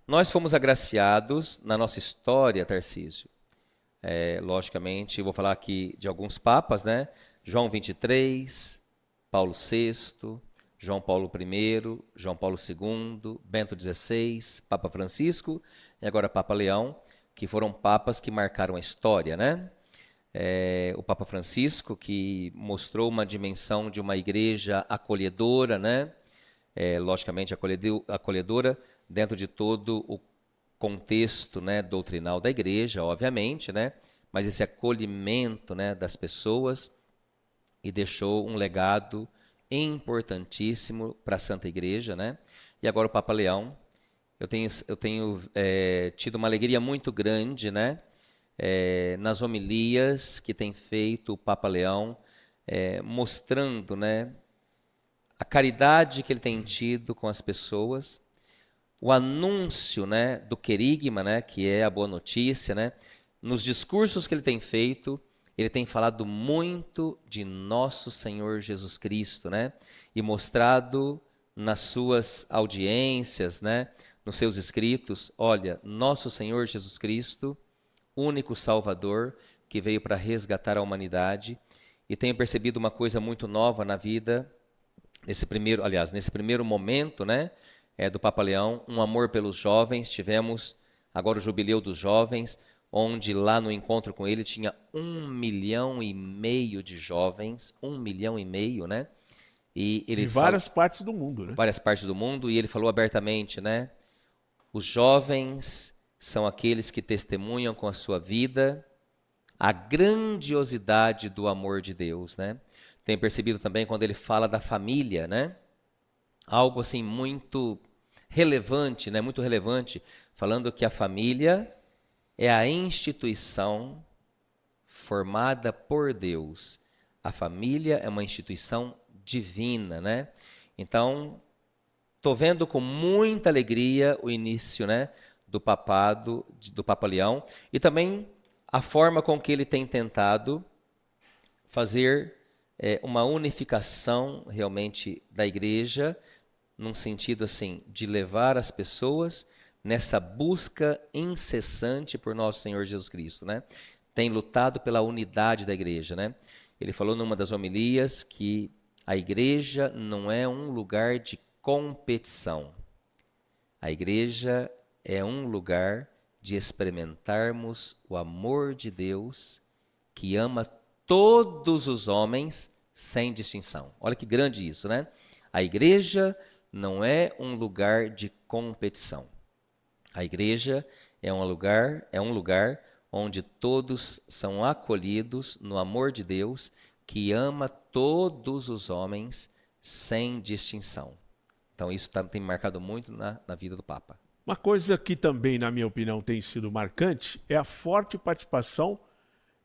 Nós fomos agraciados na nossa história, Tarcísio. Logicamente, vou falar aqui de alguns papas, né? João XXIII, Paulo VI, João Paulo I, João Paulo II, Bento XVI, Papa Francisco e agora Papa Leão, que foram papas que marcaram a história, né? O Papa Francisco, que mostrou uma dimensão de uma igreja acolhedora, né? Logicamente acolhedora dentro de todo o contexto, né, doutrinal da igreja, obviamente, né, mas esse acolhimento, né, das pessoas, e deixou um legado importantíssimo para a Santa Igreja, né? E agora o Papa Leão, eu tenho tido uma alegria muito grande, né, nas homilias que tem feito o Papa Leão, mostrando, né, a caridade que ele tem tido com as pessoas, o anúncio, né, do querigma, né, que é a boa notícia, né, nos discursos que ele tem feito, ele tem falado muito de nosso Senhor Jesus Cristo, né, e mostrado nas suas audiências, né, nos seus escritos, olha, nosso Senhor Jesus Cristo, único Salvador, que veio para resgatar a humanidade, e tenho percebido uma coisa muito nova na vida, nesse primeiro momento, né, do Papa Leão, um amor pelos jovens. Tivemos agora o Jubileu dos Jovens, onde lá no encontro com ele tinha 1,5 milhão de jovens, 1,5 milhão, né? E ele De várias partes do mundo, né? várias partes do mundo, e ele falou abertamente, né? Os jovens são aqueles que testemunham com a sua vida a grandiosidade do amor de Deus, né? Tem percebido também quando ele fala da família, né? Algo assim muito relevante, né? Muito relevante, falando que a família é a instituição formada por Deus. A família é uma instituição divina, né? Então, estou vendo com muita alegria o início, né, do papado, do Papa Leão, e também a forma com que ele tem tentado fazer uma unificação realmente da igreja, num sentido assim, de levar as pessoas nessa busca incessante por nosso Senhor Jesus Cristo, né? Tem lutado pela unidade da igreja, né? Ele falou numa das homilias que a igreja não é um lugar de competição. A igreja é um lugar de experimentarmos o amor de Deus que ama todos os homens sem distinção. Olha que grande isso, né? A igreja não é um lugar de competição. A igreja é um lugar onde todos são acolhidos no amor de Deus que ama todos os homens sem distinção. Então isso tem marcado muito na vida do Papa. Uma coisa que também, na minha opinião, tem sido marcante é a forte participação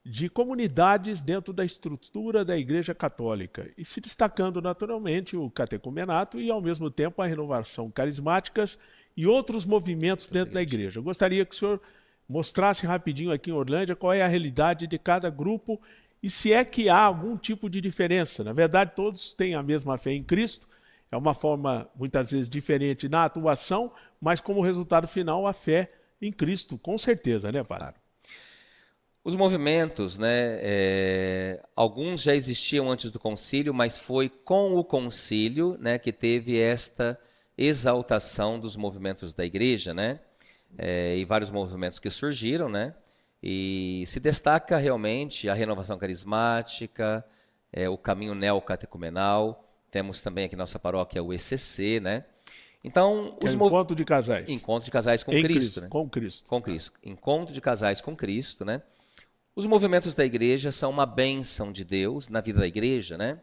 de comunidades dentro da estrutura da Igreja Católica e se destacando naturalmente o catecumenato e, ao mesmo tempo, a renovação carismáticas e outros movimentos dentro da igreja. Eu gostaria que o senhor mostrasse rapidinho aqui em Orlândia qual é a realidade de cada grupo e se é que há algum tipo de diferença. Na verdade, todos têm a mesma fé em Cristo, é uma forma muitas vezes diferente na atuação, mas como resultado final a fé em Cristo, com certeza, né, padre? Claro. Os movimentos, né, alguns já existiam antes do concílio, mas foi com o concílio, né, que teve esta exaltação dos movimentos da igreja, né, e vários movimentos que surgiram, né, e se destaca realmente a renovação carismática, o caminho neocatecumenal, temos também aqui na nossa paróquia o ECC, né. Então, os encontro de casais. Encontro de casais com Cristo, né? Com Cristo. Com Cristo. Encontro de casais com Cristo, né? Os movimentos da igreja são uma bênção de Deus na vida da igreja, né?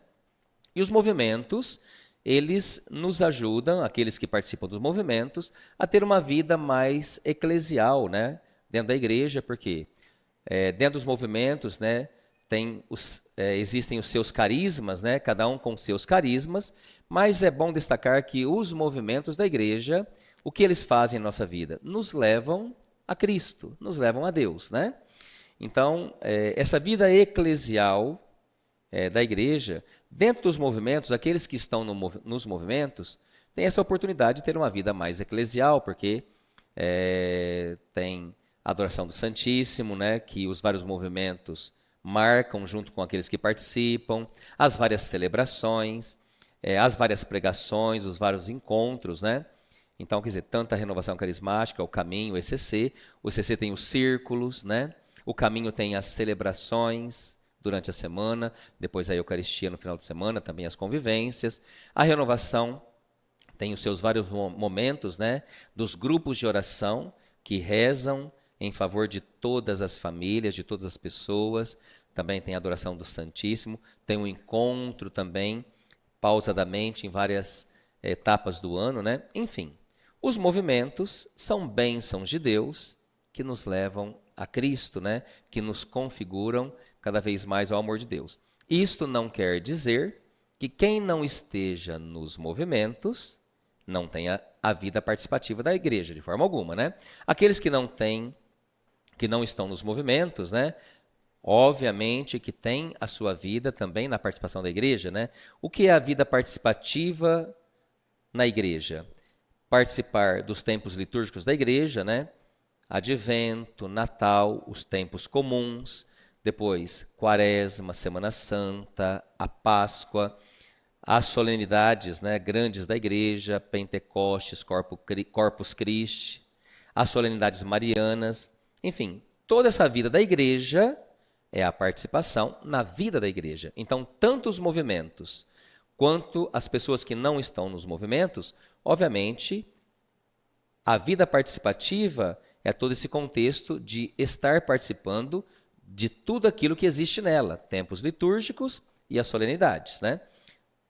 E os movimentos, eles nos ajudam, aqueles que participam dos movimentos, a ter uma vida mais eclesial, né? Dentro da igreja, porque dentro dos movimentos, né? Existem os seus carismas, né? Cada um com seus carismas, mas é bom destacar que os movimentos da igreja, o que eles fazem em nossa vida? Nos levam a Cristo, nos levam a Deus, né? Então, essa vida eclesial da igreja, dentro dos movimentos, aqueles que estão nos movimentos, têm essa oportunidade de ter uma vida mais eclesial, porque tem a adoração do Santíssimo, né, que os vários movimentos marcam junto com aqueles que participam, as várias celebrações, as várias pregações, os vários encontros, né? Então, quer dizer, tanta renovação carismática, o caminho, o ECC tem os círculos, né? O caminho tem as celebrações durante a semana, depois a Eucaristia no final de semana, também as convivências. A renovação tem os seus vários momentos, né? Dos grupos de oração que rezam em favor de todas as famílias, de todas as pessoas. Também tem a adoração do Santíssimo, tem um encontro também, pausadamente, em várias etapas do ano, né? Enfim, os movimentos são bênçãos de Deus que nos levam a Cristo, né? Que nos configuram cada vez mais ao amor de Deus. Isto não quer dizer que quem não esteja nos movimentos não tenha a vida participativa da igreja, de forma alguma, né? Aqueles que não estão nos movimentos, né? Obviamente que tem a sua vida também na participação da igreja, né? O que é a vida participativa na igreja? Participar dos tempos litúrgicos da igreja, né? Advento, Natal, os tempos comuns, depois Quaresma, Semana Santa, a Páscoa, as solenidades, né, grandes da igreja, Pentecostes, Corpus Christi, as solenidades marianas, enfim, toda essa vida da igreja é a participação na vida da igreja. Então, tanto os movimentos quanto as pessoas que não estão nos movimentos, obviamente, a vida participativa é todo esse contexto de estar participando de tudo aquilo que existe nela, tempos litúrgicos e as solenidades, né?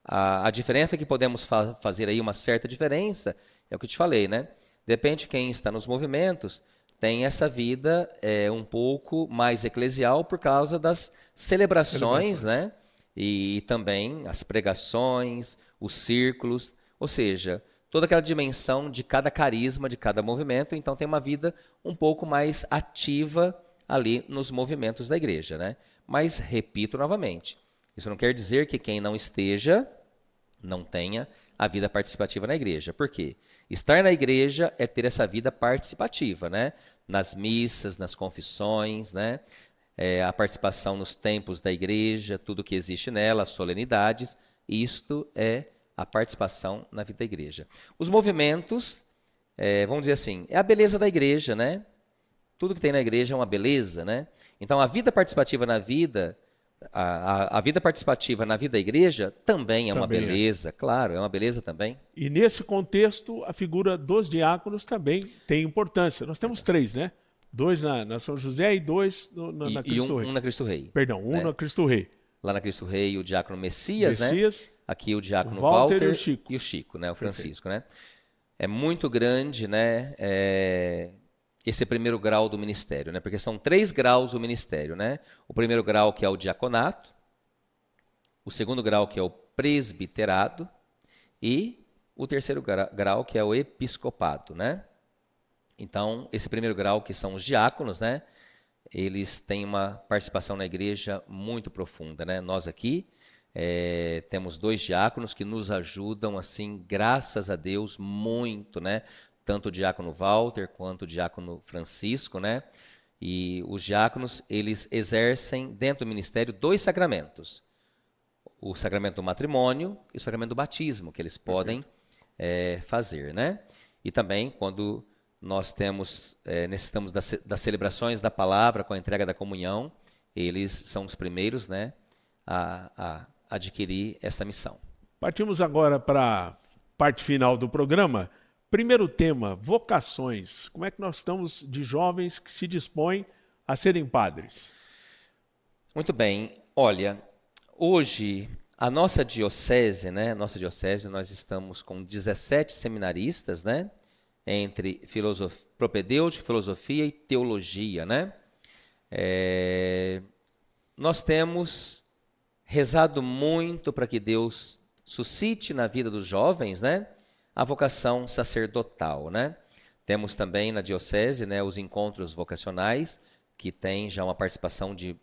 A diferença que podemos fazer aí, uma certa diferença, é o que eu te falei, né? De repente, quem está nos movimentos tem essa vida um pouco mais eclesial por causa das celebrações, né? E também as pregações, os círculos, ou seja, toda aquela dimensão de cada carisma, de cada movimento, então tem uma vida um pouco mais ativa ali nos movimentos da igreja, né? Mas, repito novamente, isso não quer dizer que quem não esteja não tenha a vida participativa na igreja. Por quê? Estar na igreja é ter essa vida participativa, né? Nas missas, nas confissões, né? A participação nos tempos da igreja, tudo que existe nela, as solenidades, isto é a participação na vida da igreja. Os movimentos, vamos dizer assim, é a beleza da igreja, né? Tudo que tem na igreja é uma beleza, né? Então, a vida participativa na vida, a vida participativa na vida da igreja também é uma beleza, claro, é uma beleza também. E nesse contexto, a figura dos diáconos também tem importância. Nós temos 3, né? 2 na São José e 2 na Cristo Rei. Um na Cristo Rei. Perdão, um na Cristo Rei. Lá na Cristo Rei, o diácono Messias, né? Aqui o diácono Walter e o Chico, né? O Francisco, né? É muito grande, né? Esse primeiro grau do ministério, né? Porque são 3 graus do ministério, né? O primeiro grau, que é o diaconato, o segundo grau, que é o presbiterado, e o terceiro grau, que é o episcopado, né? Então, esse primeiro grau, que são os diáconos, né? Eles têm uma participação na igreja muito profunda, né? Nós aqui temos 2 diáconos que nos ajudam, assim, graças a Deus, muito, né? Tanto o diácono Walter quanto o diácono Francisco, né? E os diáconos, eles exercem dentro do ministério 2 sacramentos. O sacramento do matrimônio e o sacramento do batismo, que eles podem fazer, né? E também, quando nós necessitamos das celebrações da palavra com a entrega da comunhão, eles são os primeiros, né, a adquirir essa missão. Partimos agora para a parte final do programa. Primeiro tema, vocações. Como é que nós estamos de jovens que se dispõem a serem padres? Muito bem. Olha, hoje a nossa diocese, né, nós estamos com 17 seminaristas, né, entre propedêutica, filosofia e teologia, né? Nós temos rezado muito para que Deus suscite na vida dos jovens, né, a vocação sacerdotal, né? Temos também na diocese, né, os encontros vocacionais, que tem já uma participação de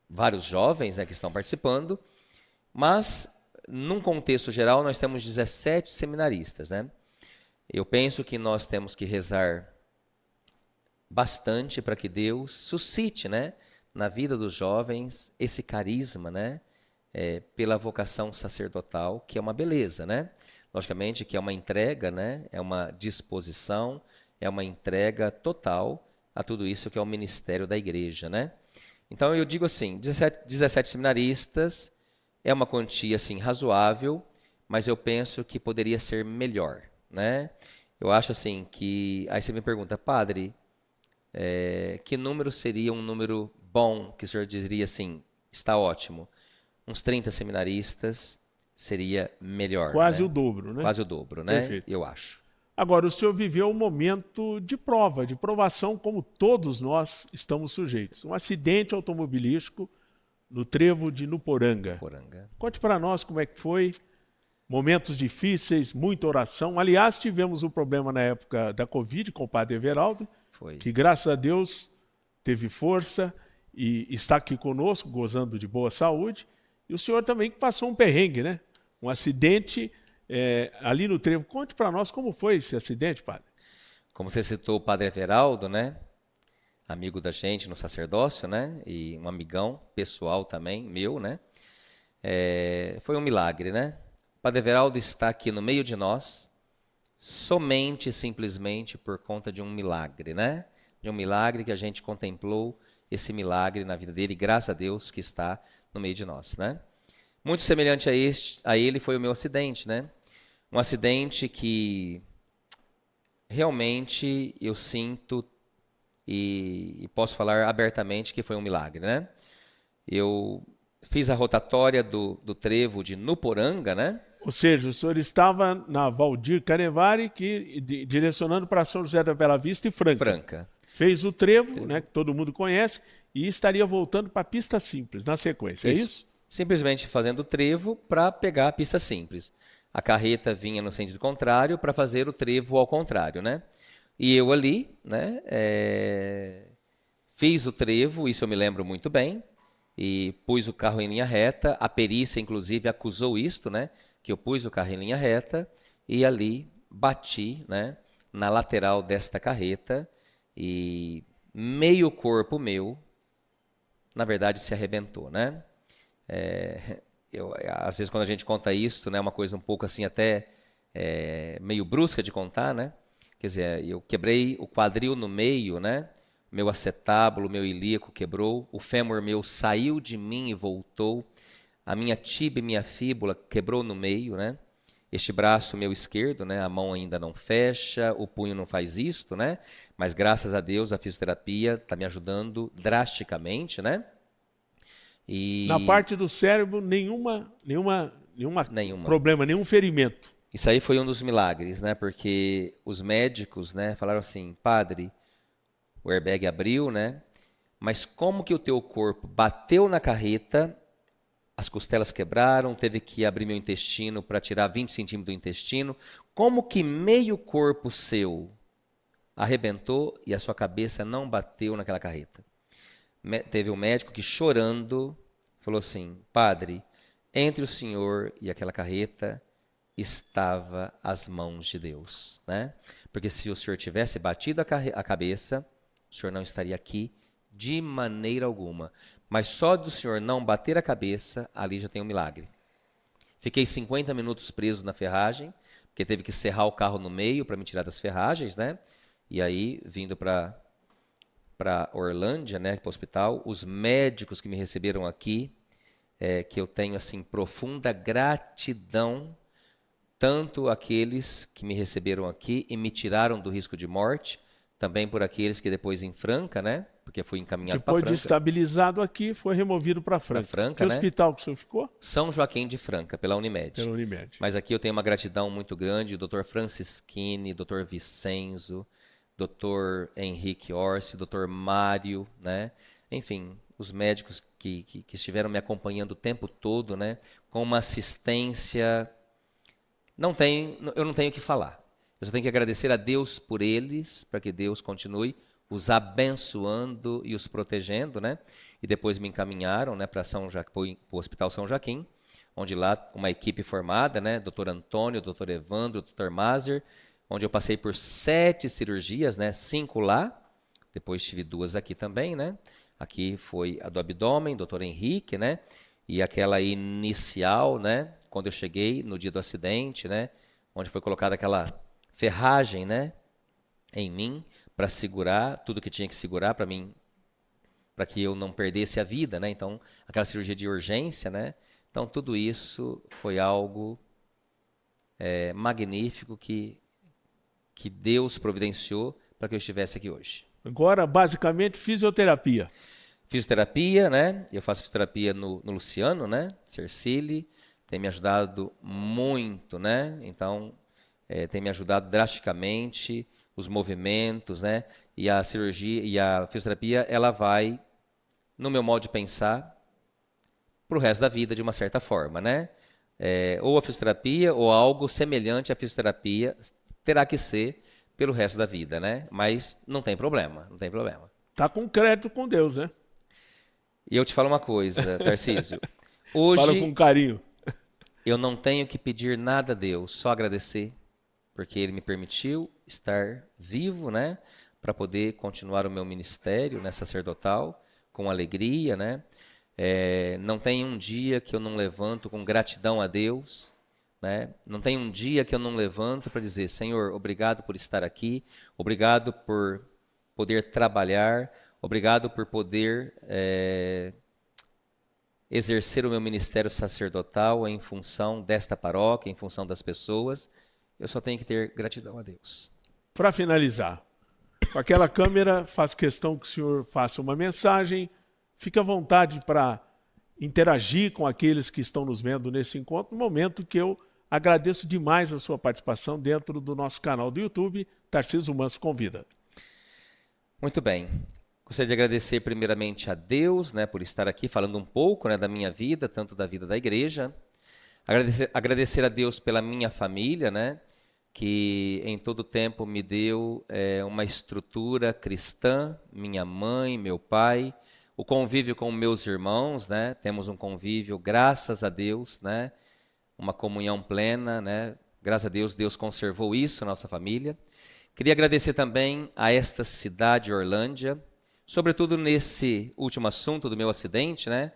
vários jovens, né, que estão participando, mas num contexto geral nós temos 17 seminaristas, né? Eu penso que nós temos que rezar bastante para que Deus suscite, né, na vida dos jovens esse carisma, né, pela vocação sacerdotal, que é uma beleza, né? Logicamente que é uma entrega, né, é uma disposição, é uma entrega total a tudo isso que é o ministério da igreja, né? Então eu digo assim, 17 seminaristas é uma quantia assim razoável, mas eu penso que poderia ser melhor, né? Eu acho assim que... Aí você me pergunta, padre, que número seria um número bom, que o senhor diria assim, está ótimo? Uns 30 seminaristas seria melhor. Quase, né? o dobro, né? Quase o dobro, né? Perfeito. Eu acho. Agora, o senhor viveu um momento de prova, de provação, como todos nós estamos sujeitos. Um acidente automobilístico no trevo de Nuporanga. Conte para nós como é que foi. Momentos difíceis, muita oração. Aliás, tivemos um problema na época da Covid com o padre Everaldo, que graças a Deus teve força e está aqui conosco, gozando de boa saúde. E o senhor também passou um perrengue, né? Um acidente ali no trevo. Conte para nós como foi esse acidente, padre. Como você citou o padre Everaldo, né? Amigo da gente no sacerdócio, né? E um amigão pessoal também, meu, né? Foi um milagre, né? O padre Everaldo está aqui no meio de nós, somente e simplesmente por conta de um milagre, né? De um milagre que a gente contemplou esse milagre na vida dele, graças a Deus que está no meio de nós, né? Muito semelhante a ele foi o meu acidente, né? Um acidente que realmente eu sinto e posso falar abertamente que foi um milagre, né? Eu fiz a rotatória do trevo de Nuporanga, né? Ou seja, o senhor estava na Valdir Canevari, direcionando para São José da Bela Vista e Franca. Fez o trevo, né, que todo mundo conhece, e estaria voltando para a pista simples, na sequência, é isso? Simplesmente fazendo o trevo para pegar a pista simples. A carreta vinha no sentido contrário para fazer o trevo ao contrário, né? E eu ali, né, fiz o trevo, isso eu me lembro muito bem, e pus o carro em linha reta. A perícia, inclusive, acusou isto, né, que eu pus o carro em linha reta e ali bati, né, na lateral desta carreta e meio corpo meu, na verdade, se arrebentou, né? Às vezes, quando a gente conta isso, né, é uma coisa um pouco assim até meio brusca de contar, né? Quer dizer, eu quebrei o quadril no meio, né? Meu acetábulo, meu ilíaco quebrou, o fêmur meu saiu de mim e voltou, a minha tíbia e minha fíbula quebrou no meio, né? Este braço meu esquerdo, né? A mão ainda não fecha, o punho não faz isto, né? Mas graças a Deus a fisioterapia está me ajudando drasticamente, né? E na parte do cérebro, nenhuma problema, nenhum ferimento. Isso aí foi um dos milagres, né? Porque os médicos, né, falaram assim: padre, o airbag abriu, né? Mas como que o teu corpo bateu na carreta, as costelas quebraram, teve que abrir meu intestino para tirar 20 centímetros do intestino. Como que meio corpo seu arrebentou e a sua cabeça não bateu naquela carreta? Teve um médico que, chorando, falou assim: padre, entre o senhor e aquela carreta estava as mãos de Deus, né? Porque se o senhor tivesse batido a cabeça, o senhor não estaria aqui de maneira alguma. Mas só do senhor não bater a cabeça, ali já tem um milagre. Fiquei 50 minutos preso na ferragem, porque teve que serrar o carro no meio para me tirar das ferragens, né? E aí, vindo para Orlândia, né, para o hospital, os médicos que me receberam aqui, que eu tenho assim profunda gratidão, tanto aqueles que me receberam aqui e me tiraram do risco de morte, também por aqueles que depois em Franca, né, porque fui encaminhado para Franca. Depois de estabilizado aqui, foi removido para Franca. Que hospital que o senhor ficou? São Joaquim de Franca, pela Unimed. Pela Unimed. Mas aqui eu tenho uma gratidão muito grande, o Dr. Francischini, Dr. Vicenzo, Dr. Henrique Orsi, Dr. Mário, né? Enfim, os médicos que estiveram me acompanhando o tempo todo, né? Com uma assistência... eu não tenho o que falar. Eu só tenho que agradecer a Deus por eles, para que Deus continue os abençoando e os protegendo, né? E depois me encaminharam, né, para o Hospital São Joaquim, onde lá uma equipe formada, né? Dr. Antônio, Dr. Evandro, Dr. Mazer, onde eu passei por 7 cirurgias, né? 5 lá, depois tive 2 aqui também, né? Aqui foi a do abdômen, Dr. Henrique, né? E aquela inicial, né? Quando eu cheguei no dia do acidente, né? Onde foi colocada aquela ferragem, né? Em mim, para segurar tudo que tinha que segurar para mim, para que eu não perdesse a vida, né? Então, aquela cirurgia de urgência, né? Então, tudo isso foi algo magnífico que Deus providenciou para que eu estivesse aqui hoje. Agora, basicamente, fisioterapia. Fisioterapia, né? Eu faço fisioterapia no Luciano, né? Cercili, tem me ajudado muito, né? Então, tem me ajudado drasticamente, os movimentos, né? E a cirurgia e a fisioterapia, ela vai, no meu modo de pensar, para o resto da vida, de uma certa forma, né? Ou a fisioterapia, ou algo semelhante à fisioterapia, terá que ser pelo resto da vida, né? Mas não tem problema, não tem problema. Tá com crédito com Deus, né? E eu te falo uma coisa, Tarcísio. Hoje, fala com carinho. Eu não tenho que pedir nada a Deus, só agradecer, porque Ele me permitiu estar vivo, né? Para poder continuar o meu ministério, né, sacerdotal, com alegria, né? Não tem um dia que eu não levanto com gratidão a Deus né? Não tem um dia que eu não levanto para dizer, Senhor, obrigado por estar aqui, obrigado por poder trabalhar, obrigado por poder exercer o meu ministério sacerdotal em função desta paróquia, em função das pessoas. Eu só tenho que ter gratidão a Deus. Para finalizar, com aquela câmera, faço questão que o senhor faça uma mensagem. Fique à vontade para interagir com aqueles que estão nos vendo nesse encontro, no momento que eu agradeço demais a sua participação dentro do nosso canal do YouTube, Tarcísio Manso Convida. Muito bem. Gostaria de agradecer primeiramente a Deus, né, por estar aqui falando um pouco, né, da minha vida, tanto da vida da igreja. Agradecer a Deus pela minha família, né, que em todo tempo me deu uma estrutura cristã, minha mãe, meu pai, o convívio com meus irmãos, né, temos um convívio, graças a Deus, né, uma comunhão plena, né, graças a Deus, Deus conservou isso na nossa família. Queria agradecer também a esta cidade, Orlândia, sobretudo nesse último assunto do meu acidente, né,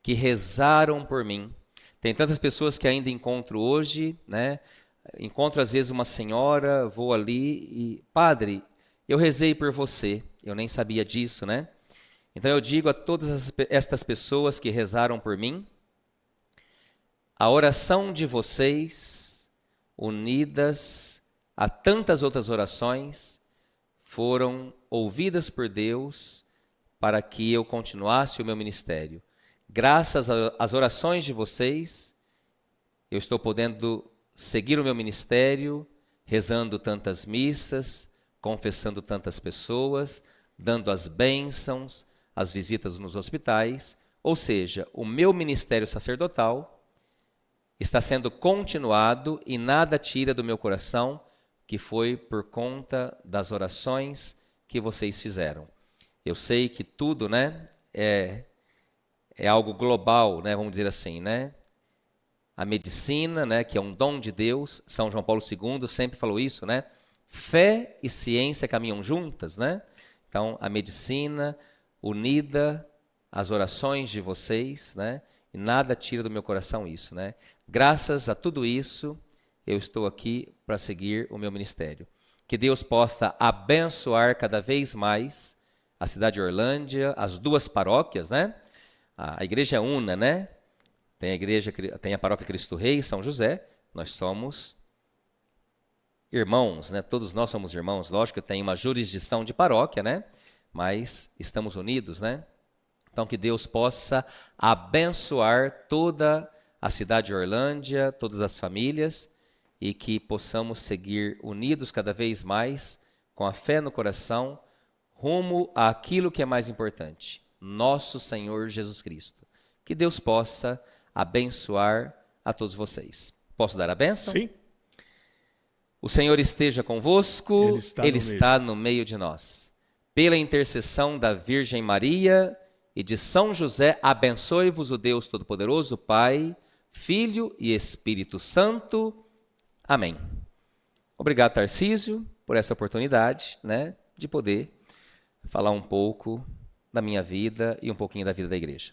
que rezaram por mim. Tem tantas pessoas que ainda encontro hoje, né, encontro às vezes uma senhora, vou ali e, padre, eu rezei por você, eu nem sabia disso, né? Então eu digo a todas estas pessoas que rezaram por mim, a oração de vocês, unidas a tantas outras orações, foram ouvidas por Deus para que eu continuasse o meu ministério. Graças às orações de vocês, eu estou podendo seguir o meu ministério, rezando tantas missas, confessando tantas pessoas, dando as bênçãos, as visitas nos hospitais, ou seja, o meu ministério sacerdotal está sendo continuado e nada tira do meu coração, que foi por conta das orações que vocês fizeram. Eu sei que tudo, né, é algo global, né, vamos dizer assim, né? A medicina, né, que é um dom de Deus, São João Paulo II sempre falou isso, né? Fé e ciência caminham juntas, né? Então, a medicina unida às orações de vocês, né? E nada tira do meu coração isso, né? Graças a tudo isso, eu estou aqui para seguir o meu ministério. Que Deus possa abençoar cada vez mais a cidade de Orlândia, as duas paróquias, né? A igreja é una, né? Tem a paróquia Cristo Rei, São José. Nós somos irmãos, né? Todos nós somos irmãos. Lógico que tem uma jurisdição de paróquia, né? Mas estamos unidos, né? Então que Deus possa abençoar toda a cidade de Orlândia, todas as famílias, e que possamos seguir unidos cada vez mais, com a fé no coração, rumo àquilo que é mais importante, nosso Senhor Jesus Cristo. Que Deus possa abençoar a todos vocês. Posso dar a bênção? Sim. O Senhor esteja convosco, Ele está no meio de nós. Pela intercessão da Virgem Maria e de São José, abençoe-vos o Deus Todo-Poderoso, Pai, Filho e Espírito Santo. Amém. Obrigado, Tarcísio, por essa oportunidade, né, de poder falar um pouco da minha vida e um pouquinho da vida da igreja.